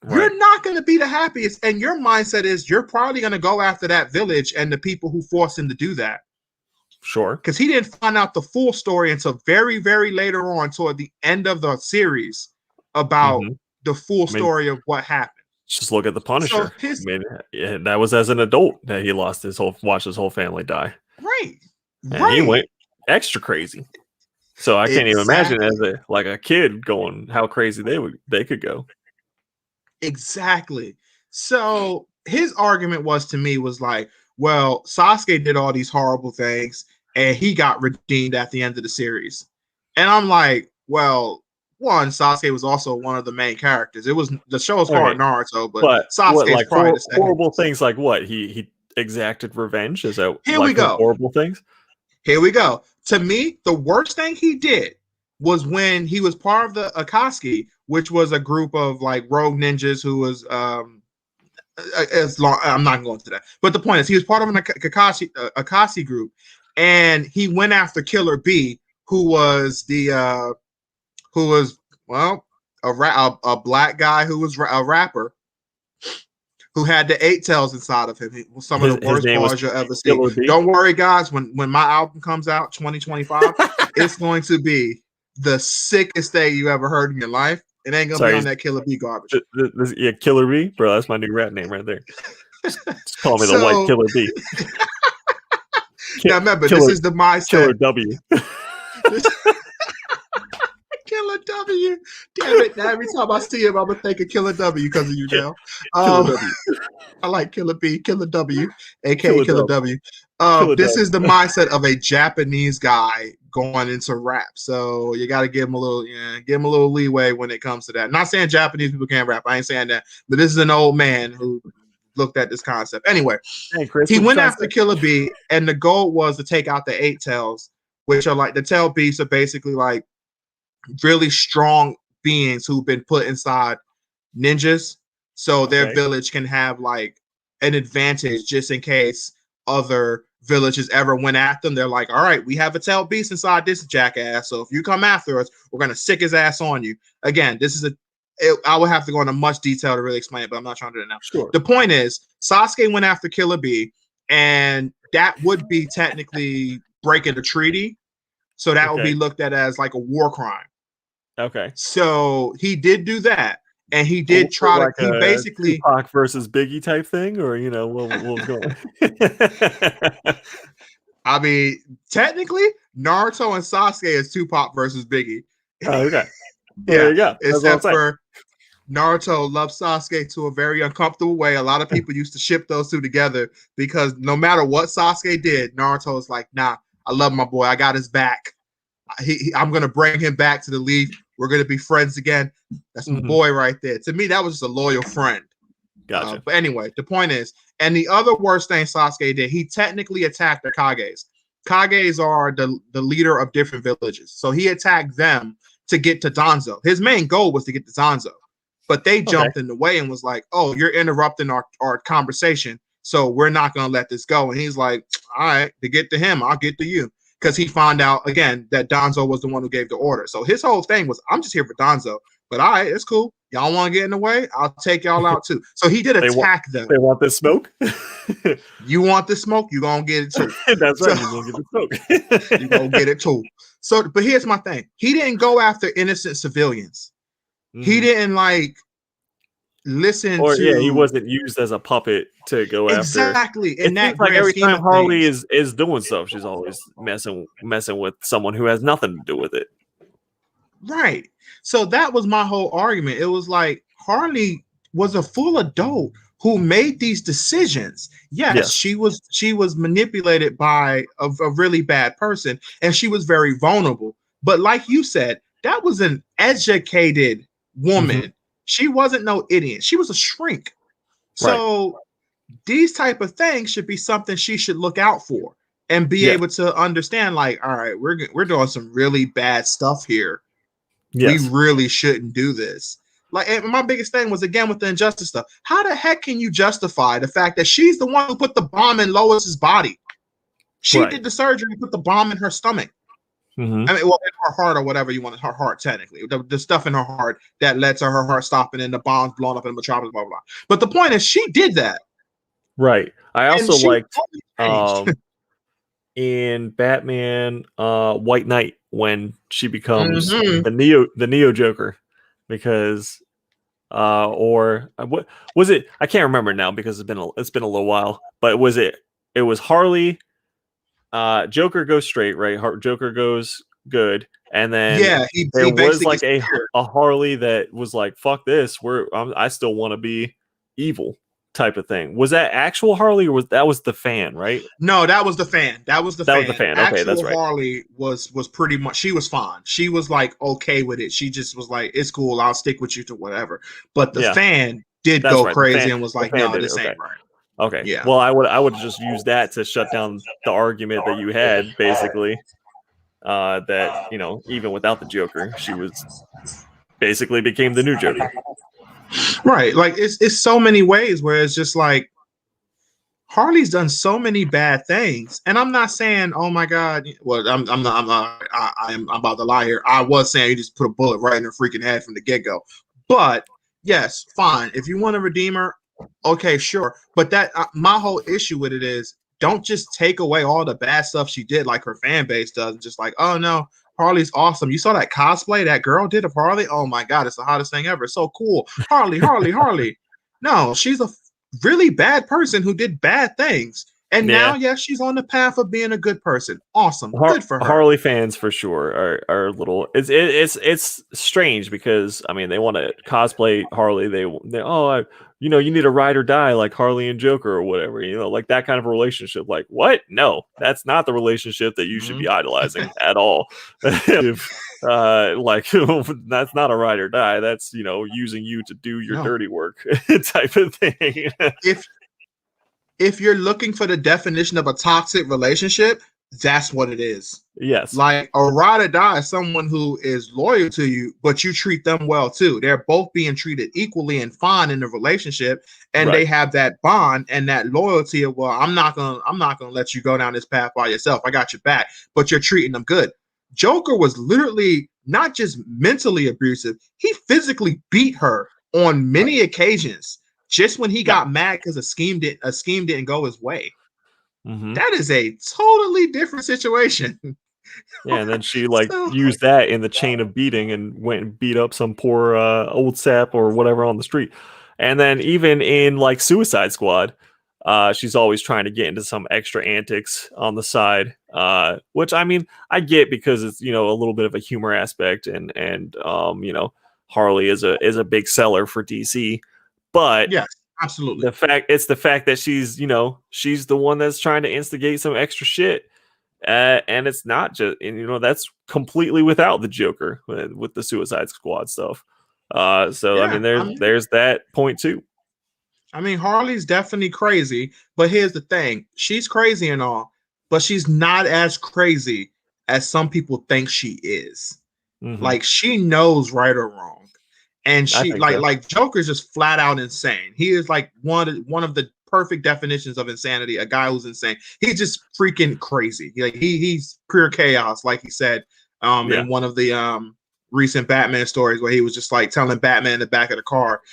You're not going to be the happiest. And your mindset is you're probably going to go after that village and the people who forced him to do that. Sure. Because he didn't find out the full story until very, very later on, toward the end of the series, about the full story of what happened. Just look at the Punisher. So that was as an adult that he watched his whole family die. Right. And he went extra crazy. So I can't even imagine as a kid going how crazy they could go. Exactly. So his argument was like, well, Sasuke did all these horrible things and he got redeemed at the end of the series. And I'm like, well, one, Sasuke was also one of the main characters. It was the show is called Naruto, but Sasuke is probably the second. Horrible things like what? He exacted revenge? Is that Here we go. Horrible things? Here we go. To me, the worst thing he did was when he was part of the Akatsuki, which was a group of like rogue ninjas who was I'm not going to that, but the point is he was part of an Akatsuki group, and he went after Killer B, who was a black guy who was a rapper who had the 8 tails inside of him. He was some of the worst bars you'll ever see. Don't worry, guys. When my album comes out, 2025, it's going to be the sickest thing you ever heard in your life. It ain't gonna be Sorry, on that Killer Bee garbage. Yeah, Killer Bee, bro. That's my new rap name right there. Just call me the White So Killer Bee. now remember, Killer, this is the mindset. Killer W. Killer W. Damn it! Now every time I see him, I'm gonna think of Killer W because of you now. Killer W. I like Killer B, Killer W, aka Killer Killer W. This is the mindset of a Japanese guy going into rap. So you got to give him a little leeway when it comes to that. Not saying Japanese people can't rap. I ain't saying that. But this is an old man who looked at this concept. Anyway, hey, Chris, he went after Killer B, and the goal was to take out the 8 tails, which are like the tail beasts are basically like really strong beings who've been put inside ninjas, so their village can have like an advantage just in case other villages ever went at them. They're like, all right, we have a tail beast inside this jackass, so if you come after us, we're gonna sick his ass on you. Again, this is I would have to go into much detail to really explain it, but I'm not trying to do it now. Sure. The point is, Sasuke went after Killer Bee, and that would be technically breaking the treaty, so that would be looked at as like a war crime. Okay. So he did do that, and he did try like to. He basically Tupac versus Biggie type thing, or what was going? I mean, technically, Naruto and Sasuke is Tupac versus Biggie. Oh, okay. There you go. Except for Naruto loves Sasuke to a very uncomfortable way. A lot of people used to ship those two together because no matter what Sasuke did, Naruto is like, nah, I love my boy. I got his back. I'm going to bring him back to the leaf. We're going to be friends again. That's my boy right there. To me, that was just a loyal friend. Gotcha. But anyway, the point is, and the other worst thing Sasuke did, he technically attacked the Kages. Kages are the leader of different villages. So he attacked them to get to Danzo. His main goal was to get to Danzo. But they jumped in the way and was like, oh, you're interrupting our conversation. So we're not going to let this go. And he's like, all right, to get to him, I'll get to you. Because he found out, again, that Danzo was the one who gave the order. So his whole thing was, I'm just here for Danzo. But all right, it's cool. Y'all want to get in the way? I'll take y'all out too. So he did attack them. They want this smoke? You want the smoke? You're going to get it too. That's right. You're going to get the smoke. You're going to get it too. So, but here's my thing. He didn't go after innocent civilians. He didn't listen or to. He wasn't used as a puppet to go after. Exactly. It seems like every time Harley is doing stuff, she's always messing with someone who has nothing to do with it. Right. So that was my whole argument. It was like Harley was a full adult who made these decisions. Yes. she was manipulated by a really bad person, and she was very vulnerable. But like you said, that was an educated woman. She wasn't no idiot. She was a shrink. So these type of things should be something she should look out for and be able to understand, like, all right, we're doing some really bad stuff here. We really shouldn't do this. Like, and my biggest thing was, again, with the injustice stuff. How the heck can you justify the fact that she's the one who put the bomb in Lois's body? She did the surgery and put the bomb in her stomach. I mean, well, in her heart or whatever you want, her heart technically, the stuff in her heart that led to her heart stopping and the bombs blowing up in the metropolis, blah, blah, blah. But the point is, she did that. Right. I also liked in Batman White Knight when she becomes the Neo Joker, because or what was it? I can't remember now because it's been a little while. But it was Harley. Joker goes straight, right? Joker goes good, and then there was like a Harley that was like, "Fuck this! I still want to be evil." Type of thing. Was that actual Harley, or was the fan, right? No, that was the fan. That was the fan. Okay, actual that's right. Harley was pretty much, she was fine. She was like okay with it. She just was like, it's cool, I'll stick with you to whatever. But the fan did go crazy and was like, no, this ain't right. Okay. Yeah. Well, I would just use that to shut down the argument that you had, basically. That, even without the Joker, she was basically became the new Joker. Right. Like it's so many ways where it's just like Harley's done so many bad things. And I'm not saying, oh my God, well, I'm about to lie here. I was saying you just put a bullet right in her freaking head from the get-go. But yes, fine. If you want to redeem her, okay, sure. But that my whole issue with it is, don't just take away all the bad stuff she did like her fan base does. Just like, oh no, Harley's awesome. You saw that cosplay that girl did of Harley? Oh my God, it's the hottest thing ever. So cool. Harley, Harley, Harley. No, she's a really bad person who did bad things. And now, yes, she's on the path of being a good person. Awesome. Good for her. Harley fans for sure are a little. It's strange because I mean they want to cosplay Harley. They you need a ride or die like Harley and Joker or whatever. Like that kind of relationship. Like what? No, that's not the relationship that you should be idolizing at all. Like that's not a ride or die. That's using you to do your dirty work type of thing. If you're looking for the definition of a toxic relationship, that's what it is. Yes. Like a ride or die is someone who is loyal to you, but you treat them well too. They're both being treated equally and fine in the relationship, and they have that bond and that loyalty of, well, I'm not gonna let you go down this path by yourself. I got your back, but you're treating them good. Joker was literally not just mentally abusive, he physically beat her on many occasions. Just when he got mad because a scheme didn't go his way. That is a totally different situation. Yeah, and then she used that in the chain of beating and went and beat up some poor old sap or whatever on the street. And then even in like Suicide Squad, she's always trying to get into some extra antics on the side, which I mean I get because it's a little bit of a humor aspect and Harley is a big seller for DC. But yes, absolutely. The fact that she's the one that's trying to instigate some extra shit, and it's not just that's completely without the Joker with the Suicide Squad stuff. I mean, there's that point too. I mean, Harley's definitely crazy, but here's the thing: she's crazy and all, but she's not as crazy as some people think she is. Like she knows right or wrong. And she like Joker's just flat out insane. He is like one of the perfect definitions of insanity. A guy who's insane. He's just freaking crazy. He's pure chaos, like he said in one of the recent Batman stories where he was just like telling Batman in the back of the car,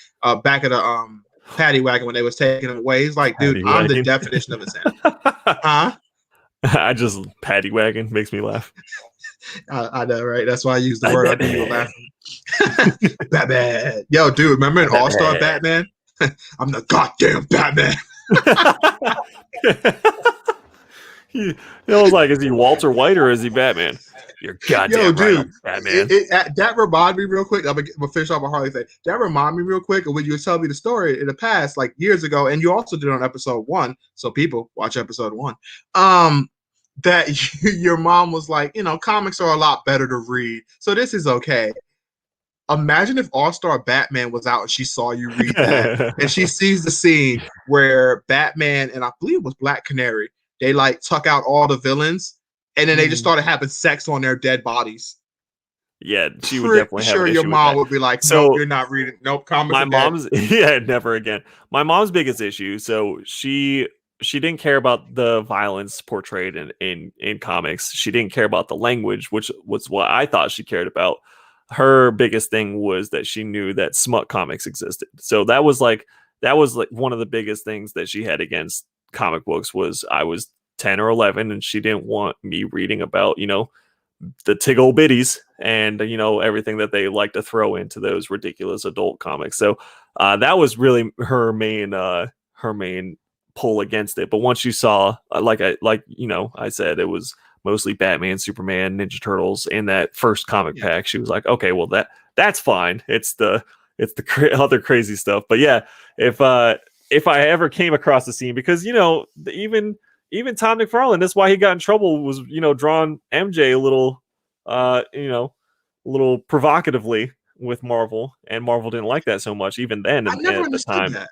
back of the paddy wagon when they was taking him away. He's like, dude, I'm the definition of insanity. Huh? I just paddy wagon makes me laugh. I know, right? That's why I use the word. I knew you were laughing. Batman. Yo, dude, remember in All-Star Batman? I'm the goddamn Batman. It was like, is he Walter White or is he Batman? You're goddamn right, Batman. That reminded me real quick. I'm gonna finish off my Harley thing. That reminded me real quick of when you were telling me the story in the past, like years ago, and you also did it on episode 1. So people watch episode 1. That your mom was like, comics are a lot better to read, so this is okay. Imagine if All-Star Batman was out and she saw you read that, and she sees the scene where Batman and I believe it was Black Canary, they like tuck out all the villains, and then they just started having sex on their dead bodies. Yeah, she would definitely have an issue your mom with would be like, "Nope, you're not reading. Nope, comics." My mom's never again. My mom's biggest issue. So she didn't care about the violence portrayed in comics. She didn't care about the language, which was what I thought she cared about. Her biggest thing was that she knew that smut comics existed. So that was like one of the biggest things that she had against comic books was I was 10 or 11 and she didn't want me reading about, the tiggle bitties and, everything that they like to throw into those ridiculous adult comics. So that was really her main pull against it. But once you saw, I said, it was mostly Batman, Superman, Ninja Turtles in that first comic pack. She was like, okay, well that's fine. It's the other crazy stuff. But yeah, if I ever came across the scene, because even Tom McFarlane, that's why he got in trouble, was drawing MJ a little provocatively with Marvel, and Marvel didn't like that so much even then at the time. That.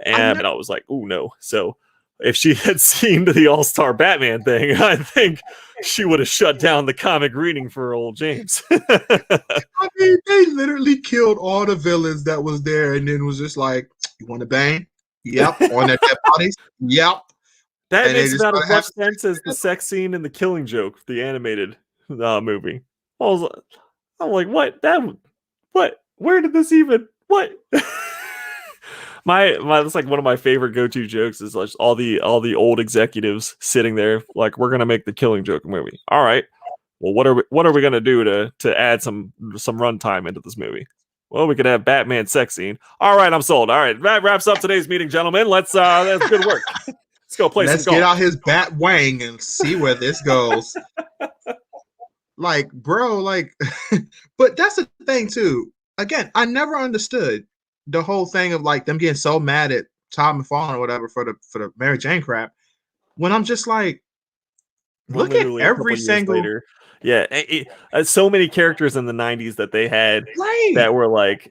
And I was like, oh no. So if she had seen the All-Star Batman thing, I think she would have shut down the comic reading for old James. I mean, they literally killed all the villains that was there, and then was just like, "You want to bang? Yep." On their dead bodies. Yep. That makes about as much sense as the sex scene in The Killing Joke, the animated movie. I'm like, what? What? Where did this even? What? That's like one of my favorite go-to jokes is like all the old executives sitting there like, we're gonna make The Killing Joke movie. All right, well, what are we gonna do to add some runtime into this movie? Well, we could have Batman sex scene. All right, I'm sold. All right, that wraps up today's meeting, gentlemen. That's good work. Let's go play Let's some golf. get out his bat wang and see where this goes. Like, bro, like, but that's the thing too. Again, I never understood the whole thing of like them getting so mad at Todd McFarlane or whatever for the Mary Jane crap. When I'm just like, look at every single later. Yeah, so many characters in the 90s that they had that were like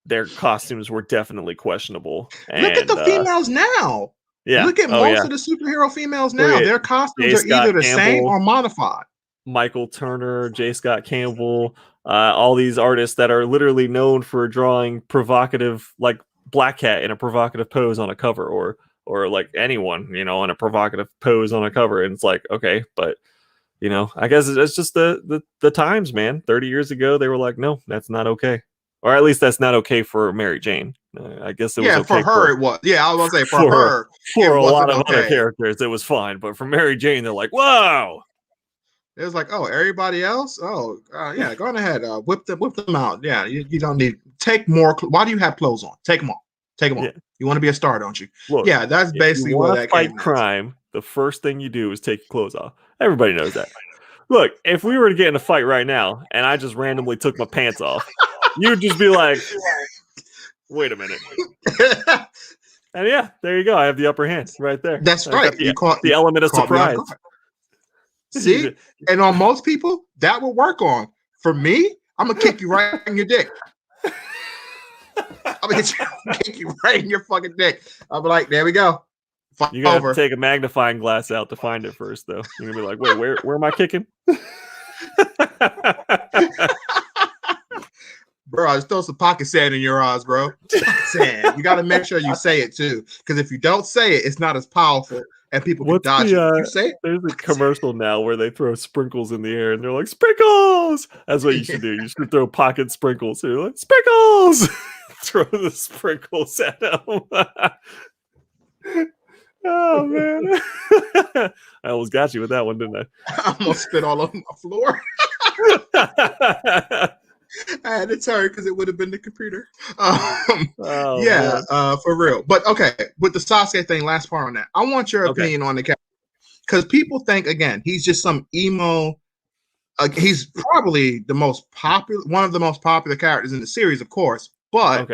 their costumes were definitely questionable. Look at the females now. Yeah. Look at most of the superhero females now. Their costumes are either the same or modified. Michael Turner, J. Scott Campbell, all these artists that are literally known for drawing provocative, like Black Cat in a provocative pose on a cover, or like anyone, you know, in a provocative pose on a cover. And it's like, okay, but you know, I guess it's just the times, man. 30 years ago, they were like, no, that's not okay. Or at least that's not okay for Mary Jane. I guess it was okay for her. It was. Yeah, I was gonna say for her. For a lot of other characters, it was fine. But for Mary Jane, they're like, whoa. It was like, oh, everybody else? Oh, yeah, go on ahead. Whip them out. Yeah, you don't need take more. Why do you have clothes on? Take them off. Take them off. Yeah. You want to be a star, don't you? Look, yeah, that's basically what that fight crime. The first thing you do is take your clothes off. Everybody knows that. Look, if we were to get in a fight right now and I just randomly took my pants off, you'd just be like, wait a minute. And yeah, there you go. I have the upper hand right there. That's right. You caught the element of surprise. See? And on most people, that will work on. For me, I'm going to kick you right in your dick. I'm going to kick you right in your fucking dick. I'll be like, there we go. You're going to have to take a magnifying glass out to find it first, though. You're going to be like, wait, where am I kicking? Bro, I just throw some pocket sand in your eyes, bro. Pocket sand. You got to make sure you say it, too. Because if you don't say it, it's not as powerful. And people can dodge it. You say it? There's a commercial now where they throw sprinkles in the air and they're like, sprinkles! That's what you should do. You should throw pocket sprinkles. So you're like, sprinkles! Throw the sprinkles at them. Oh, man. I almost got you with that one, didn't I? I almost spit all over my floor. I had to turn because it would have been the computer. For real. But okay, with the Sasuke thing, last part on that. I want your opinion on the character. Because people think, again, he's just some emo. He's probably the most popular, one of the most popular characters in the series, of course. But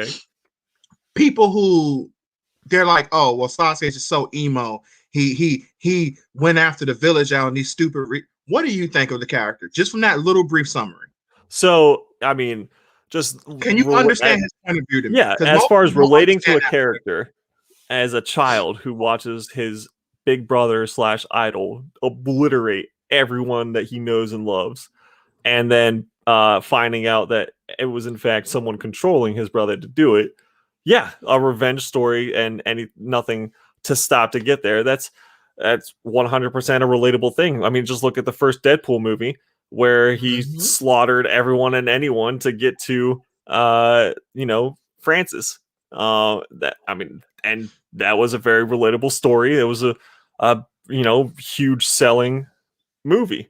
people who they're like, oh, well, Sasuke is just so emo. He went after the village out on these stupid. What do you think of the character? Just from that little brief summary. So, I mean, just can you understand his point of view to me? Yeah, as far as relating to a character as a child who watches his big brother / idol obliterate everyone that he knows and loves, and then finding out that it was in fact someone controlling his brother to do it. Yeah, a revenge story and nothing to stop to get there. That's 100% a relatable thing. I mean, just look at the first Deadpool movie, where he slaughtered everyone and anyone to get to, Francis. And that was a very relatable story. It was a huge selling movie.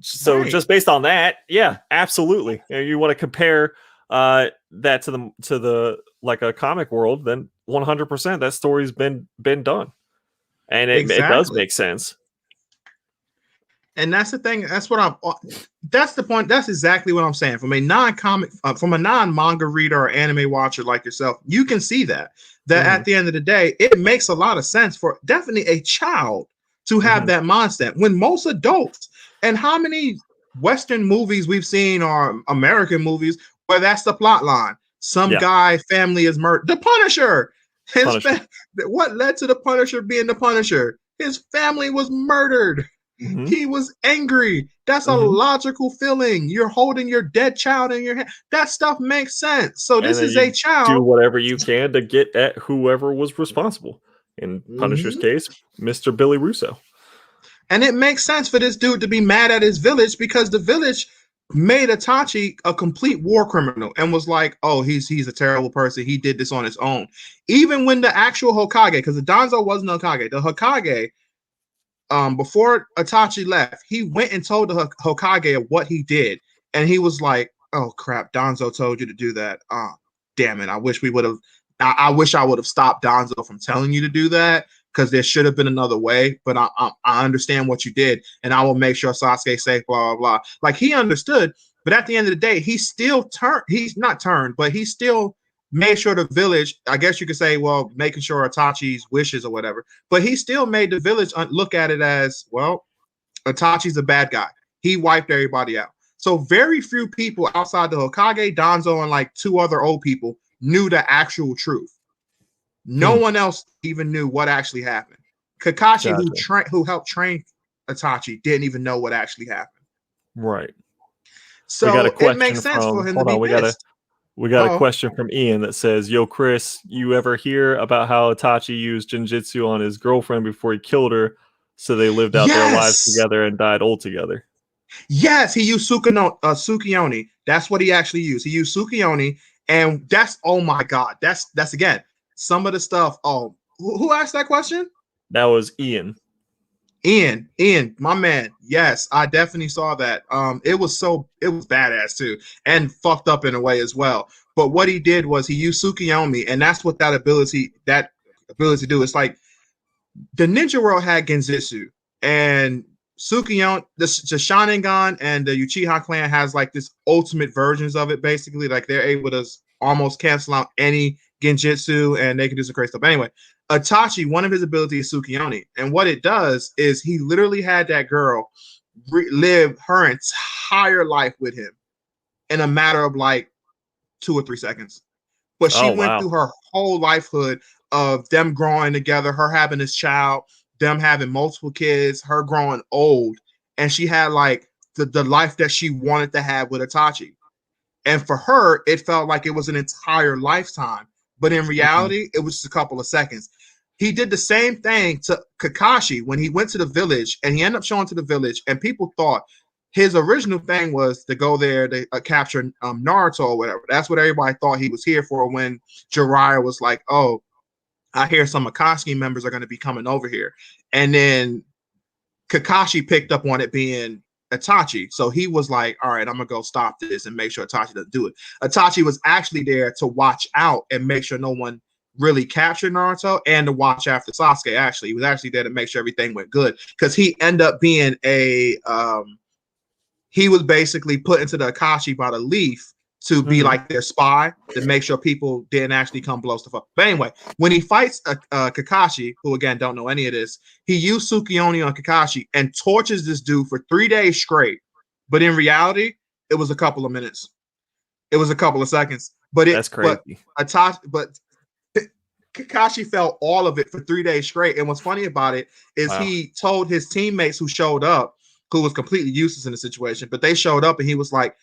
So just based on that, yeah, absolutely. You want to compare that to the like a comic world, then 100% that story's been done, and it does make sense. And that's the thing. That's the point. That's exactly what I'm saying. From a non-manga reader or anime watcher like yourself, you can see that at the end of the day, it makes a lot of sense for definitely a child to have that mindset. When most adults, and how many Western movies we've seen or American movies where that's the plot line. Some guy family is murdered. The Punisher. What led to the Punisher being the Punisher? His family was murdered. He was angry. That's a logical feeling. You're holding your dead child in your hand. That stuff makes sense. So this is a child. Do whatever you can to get at whoever was responsible. In Punisher's case, Mr. Billy Russo. And it makes sense for this dude to be mad at his village because the village made Itachi a complete war criminal and was like, oh, he's a terrible person. He did this on his own. Even when the actual Hokage, because the Danzo wasn't Hokage, the Hokage before Itachi left, he went and told the Hokage of what he did, and he was like, "Oh crap, Danzo told you to do that. Oh, damn it! I wish we would have. I wish I would have stopped Danzo from telling you to do that because there should have been another way. But I understand what you did, and I will make sure Sasuke safe. Blah blah blah. Like he understood, but at the end of the day, he still turned. He's not turned, but he still made sure the village. I guess you could say, well, making sure Itachi's wishes or whatever. But he still made the village look at it as, well, Itachi's a bad guy. He wiped everybody out. So very few people outside the Hokage, Danzo, and like two other old people knew the actual truth. No one else even knew what actually happened. Kakashi, who helped train Itachi, didn't even know what actually happened. Right. So it makes sense for him to be pissed. We got a question from Ian that says, "Yo, Chris, you ever hear about how Itachi used Jinjitsu on his girlfriend before he killed her, so they lived out their lives together and died old together?" Yes, he used Tsukuyomi. That's what he actually used. He used Tsukuyomi, and that's, oh my god, that's again some of the stuff. Oh, who asked that question? That was Ian. Ian, my man. Yes, I definitely saw that. It was badass too, and fucked up in a way as well. But what he did was he used Tsukuyomi, and that's what that ability to do. It's like the ninja world had Genjutsu, and Tsukuyomi, the Sharingan and the Uchiha clan has like this ultimate versions of it. Basically, like they're able to almost cancel out any Genjutsu, and they can do some crazy stuff. Anyway, Itachi, one of his abilities is Tsukuyomi, and what it does is he literally had that girl live her entire life with him in a matter of like 2 or 3 seconds. But she went through her whole lifehood of them growing together, her having this child, them having multiple kids, her growing old, and she had like the life that she wanted to have with Itachi. And for her, it felt like it was an entire lifetime. But in reality, it was just a couple of seconds. He did the same thing to Kakashi when he went to the village, and he ended up showing to the village, and people thought his original thing was to go there to capture Naruto or whatever. That's what everybody thought he was here for when Jiraiya was like, "Oh, I hear some Akatsuki members are going to be coming over here." And then Kakashi picked up on it being Itachi. So he was like, all right, I'm going to go stop this and make sure Itachi doesn't do it. Itachi was actually there to watch out and make sure no one really captured Naruto, and to watch after Sasuke. Actually, he was actually there to make sure everything went good, because he ended up being he was basically put into the Akashi by the Leaf to be like their spy, to make sure people didn't actually come blow stuff up. But anyway, when he fights Kakashi, who again don't know any of this, he used Tsukuyomi on Kakashi and tortures this dude for 3 days straight. But in reality, it was a couple of minutes. It was a couple of seconds. But that's crazy. But Kakashi felt all of it for 3 days straight. And what's funny about it is he told his teammates who showed up, who was completely useless in the situation, but they showed up and he was like,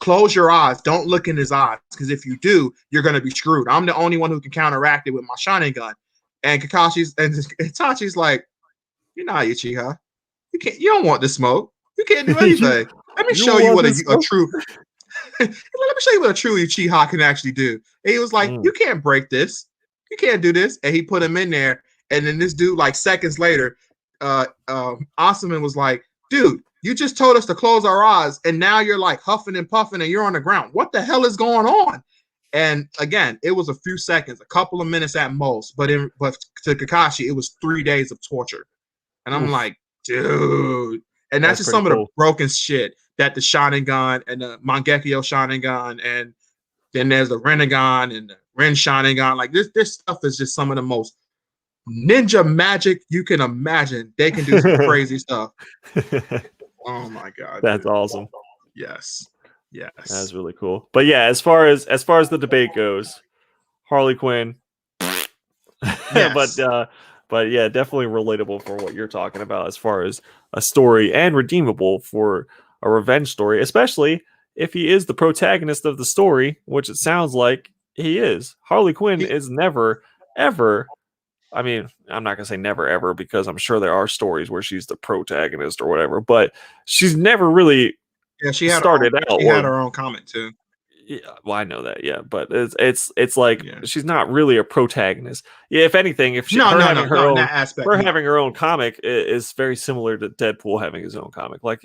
close your eyes, don't look in his eyes, because if you do, you're going to be screwed. I'm the only one who can counteract it with my Sharingan. And Itachi's like, you're not Uchiha. You don't want the smoke. You can't do anything. Let me show you what a true let me show you what a true Uchiha can actually do. And he was like, you can't break this. You can't do this. And he put him in there. And then this dude, like seconds later, Asuman was like, dude, you just told us to close our eyes, and now you're like huffing and puffing, and you're on the ground. What the hell is going on? And again, it was a few seconds, a couple of minutes at most. But to Kakashi, it was 3 days of torture. And I'm like, dude. And that's just some of the broken shit that the Sharingan and the Mangekyo Sharingan, and then there's the Rinnegan and the Ren Sharingan. Like this stuff is just some of the most ninja magic you can imagine. They can do some crazy stuff. Oh my god, that's awesome. Yes, that's really cool. But yeah, as far as the debate goes, Harley Quinn. Yes. but yeah, definitely relatable for what you're talking about as far as a story, and redeemable for a revenge story, especially if he is the protagonist of the story, which it sounds like he is. Harley Quinn is never ever, I mean, I'm not going to say never ever, because I'm sure there are stories where she's the protagonist or whatever, but she's never really she had started out. She had her own comic too. Yeah, well, I know that, yeah, but it's like Yeah. she's not really a protagonist. Yeah, if anything, if No, her no, having no, no. In that her aspect, no. having her own comic is very similar to Deadpool having his own comic. Like,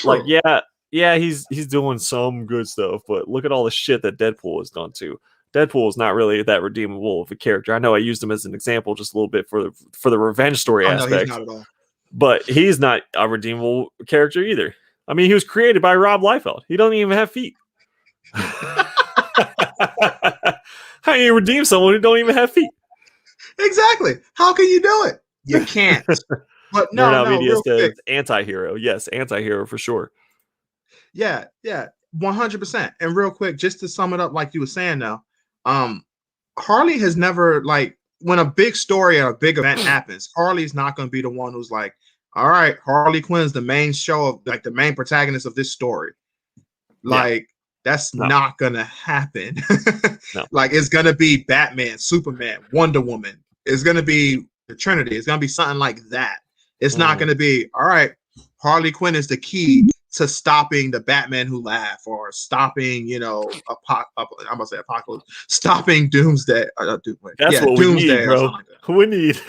like True. yeah, he's doing some good stuff, but look at all the shit that Deadpool has done too. Deadpool is not really that redeemable of a character. I know I used him as an example just a little bit for the revenge story Oh no, he's aspect, not at all. but he's not a redeemable character either. I mean, he was created by Rob Liefeld. He doesn't even have feet. How do you redeem someone who don't even have feet? Exactly. How can you do it? You can't. But Nerd no, Out no, Media real quick. says anti-hero. Yes, anti-hero for sure. Yeah, yeah, 100%. And real quick, just to sum it up, like you were saying now, um, Harley has never like when a big story or a big event happens, Harley's not going to be the one who's like, all right, Harley Quinn's the main show of like the main protagonist of this story. Yeah, Like that's no, not gonna happen. no. Like it's gonna be Batman, Superman, Wonder Woman. It's gonna be the Trinity. It's gonna be something like that. It's not gonna be all right. Harley Quinn is the key to stopping the Batman Who Laugh or stopping, I'm gonna say Apocalypse, stopping Doomsday. That's what we need, Doomsday or bro. something like that. We need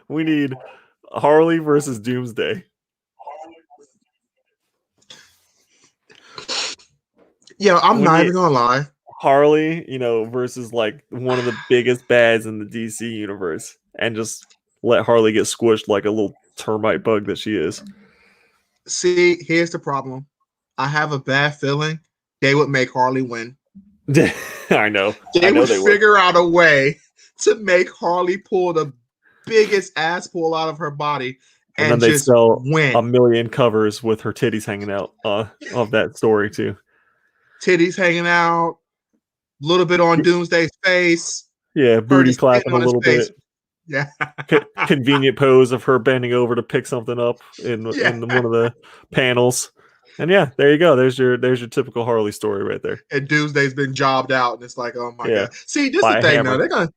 we need Harley versus Doomsday. Yeah, I'm We not need even gonna lie. Harley, versus like one of the biggest bads in the DC universe, and just let Harley get squished like a little termite bug that she is. See, here's the problem. I have a bad feeling they would make Harley win. I know. They I know would they would. figure out a way to make Harley pull the biggest ass pull out of her body And then and they just sell win. a million covers with her titties hanging out of that story too. Titties hanging out, a little bit on Doomsday's face, Yeah, her booty just hitting clapping a on his little face. bit. Yeah. Convenient pose of her bending over to pick something up in Yeah. one of the panels. And yeah, there you go. There's your typical Harley story right there. And Doomsday's been jobbed out, and it's like, oh my Yeah. god. See, this is By the a thing hammer. now.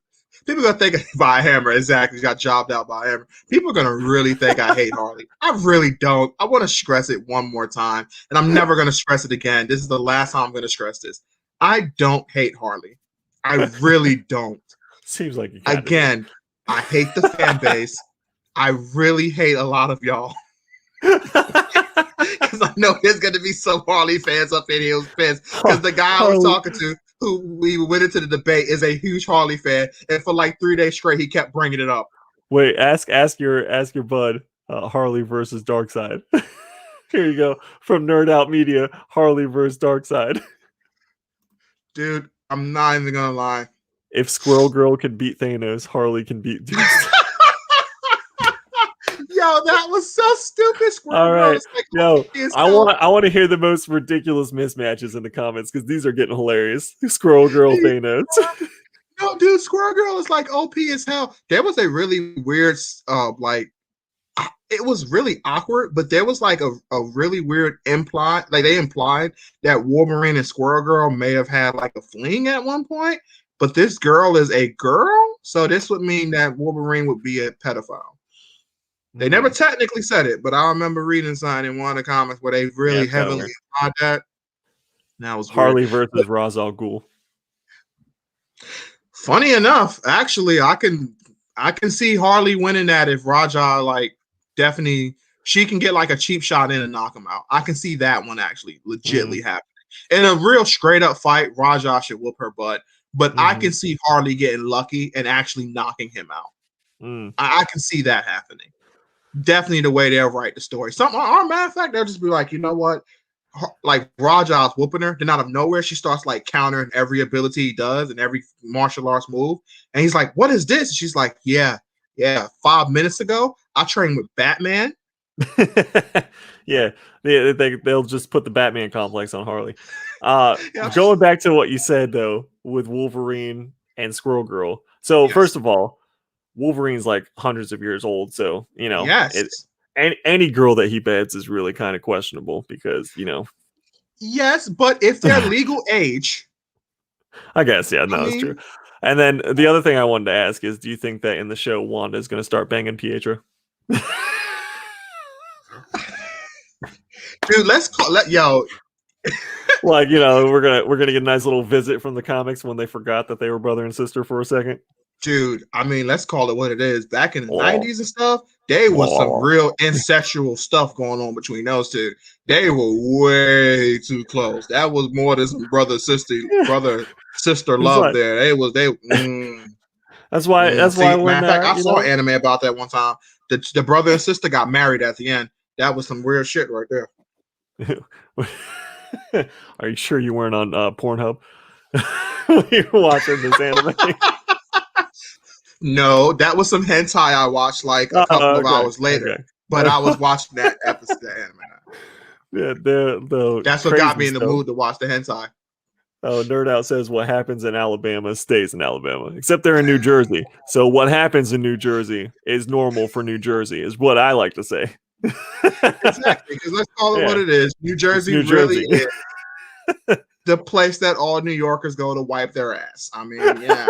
People gonna think by a hammer. Exactly, got jobbed out by a hammer. People are gonna really think I hate Harley. I really don't. I want to stress it one more time, and I'm never gonna stress it again. This is the last time I'm gonna stress this. I don't hate Harley. I really don't. Seems like you Again, I hate the fan base. I really hate a lot of y'all. Because I know there's going to be some Harley fans up in here who's pissed. Because the guy I was talking to, who we went into the debate, is a huge Harley fan, and for like 3 days straight, he kept bringing it up. Wait, ask your bud Harley versus Darkseid. Here you go from Nerd Out Media. Harley versus Darkseid. Dude, I'm not even gonna lie. If Squirrel Girl can beat Thanos, Harley can beat Doomsday. Yo, that was so stupid. Squirrel All right, Girl yo, I want to hear the most ridiculous mismatches in the comments because these are getting hilarious. Squirrel Girl, Thanos. No, dude, Squirrel Girl is like OP as hell. There was a really weird, it was really awkward, but there was like a really weird implied, like they implied that Wolverine and Squirrel Girl may have had like a fling at one point, but this girl is a girl, so this would mean that Wolverine would be a pedophile. They never technically said it, but I remember reading something in one of the comments where they really heavily implied that. Now it was Harley weird. versus Ra's al Ghul. Funny enough, actually, I can see Harley winning that if Raja definitely she can get like a cheap shot in and knock him out. I can see that one actually legitly happening. In a real straight up fight, Raja should whoop her butt, but I can see Harley getting lucky and actually knocking him out. I can see that happening. Definitely the way they'll write the story. Or matter of fact, they'll just be like, you know what? Like Raja's whooping her, then out of nowhere she starts like countering every ability he does and every martial arts move, and he's like, "What is this?" And she's like, "Yeah, 5 minutes ago I trained with Batman." Yeah, they'll just put the Batman complex on Harley. Going back to what you said though with Wolverine and Squirrel Girl. So first of all, Wolverine's like hundreds of years old, so any girl that he beds is really kind of questionable because Yes, but if they're legal age, I guess it's true. And then the other thing I wanted to ask is, do you think that in the show Wanda is going to start banging Pietro? Dude, Like, you know, we're gonna get a nice little visit from the comics when they forgot that they were brother and sister for a second. Dude, I mean, let's call it what it is. Back in the Oh, 90s and stuff, there was some oh. real incestual stuff going on between those two. They were way too close. That was more than some brother sister It's love like there. that's why See, matter when of fact, I you saw an know, anime about that one time. The brother and sister got married at the end. That was some weird shit right there. are you sure you weren't on Pornhub when you were watching this anime? No, that was some hentai I watched like a couple of Okay, hours later. okay. But I was watching that episode of anime. Yeah, the That's what got crazy me in the stuff. mood to watch the hentai. Oh, Nerd Out says what happens in Alabama stays in Alabama, except they're in New Jersey. So what happens in New Jersey is normal for New Jersey, is what I like to say. Exactly, because let's call it what Yeah, it is. New it's Jersey New really Jersey. is the place that all New Yorkers go to wipe their ass. I mean, yeah,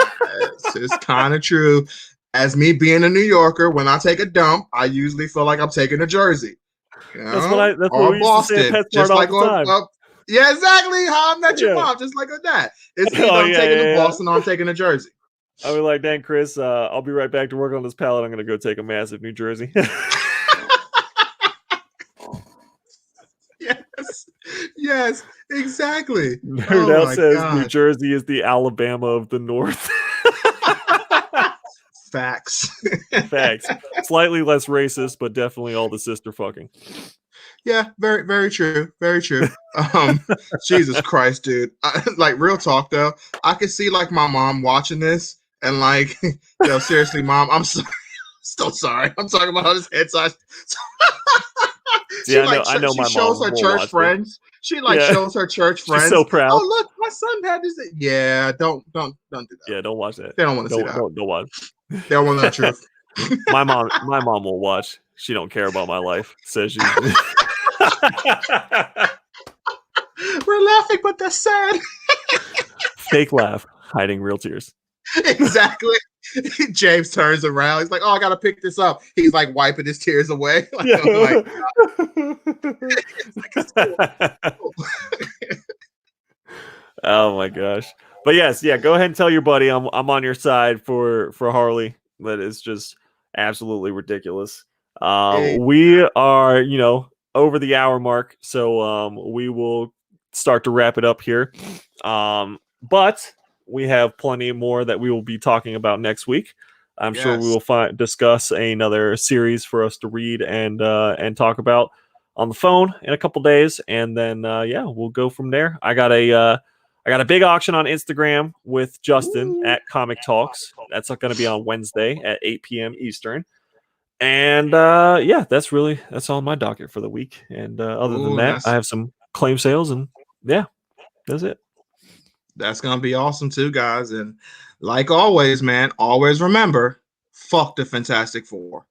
it's kind of true. As me being a New Yorker, when I take a dump, I usually feel like I'm taking a Jersey, That's what or we used to say at Boston, PetSmart just all like the time. yeah, exactly how I met your Yeah. mom, just like that. It's either Oh I'm yeah, taking to yeah, yeah. Boston or I'm taking to Jersey. I was like, dang, Chris, I'll be right back to work on this pallet. I'm gonna go take a massive New Jersey. Yes, yes, exactly. Nerd Oh Out my says New gosh, Jersey is the Alabama of the North. facts. Facts. Slightly less racist, but definitely all the sister fucking. Yeah, very, very true. Very true. Um, Jesus Christ, dude. Like real talk though, I could see like my mom watching this and like, yo, seriously, mom, I'm so, so sorry. I'm talking about how this head size. See, I know She my shows mom her won't church watch this. friends. She like Yeah, shows her church she's so friends. proud. Oh look, my son had this. Yeah, don't do that. Yeah, don't watch that. They don't want to see that. Don't watch. They don't want that truth. My mom will watch. She don't care about my life. Says she's We're laughing, but that's sad. fake laugh, hiding real tears. Exactly. James turns around. He's like, "Oh, I gotta pick this up." He's like wiping his tears away. Like, Yeah. oh Oh my gosh. But yes, yeah, go ahead and tell your buddy I'm on your side for Harley. That is just absolutely ridiculous. hey, We are, over the hour mark, so we will start to wrap it up here. But we have plenty more that we will be talking about next week. I'm sure we yes, will discuss another series for us to read and talk about on the phone in a couple days, and then yeah, we'll go from there. I got a big auction on Instagram with Justin Ooh. at Comic Talks. That's going to be on Wednesday at 8 p.m. Eastern. And yeah, that's on my docket for the week. And other than Ooh, that, I have some claim sales, and yeah, that's it. that's gonna be awesome too, guys. And like always, man, always remember, fuck the Fantastic Four.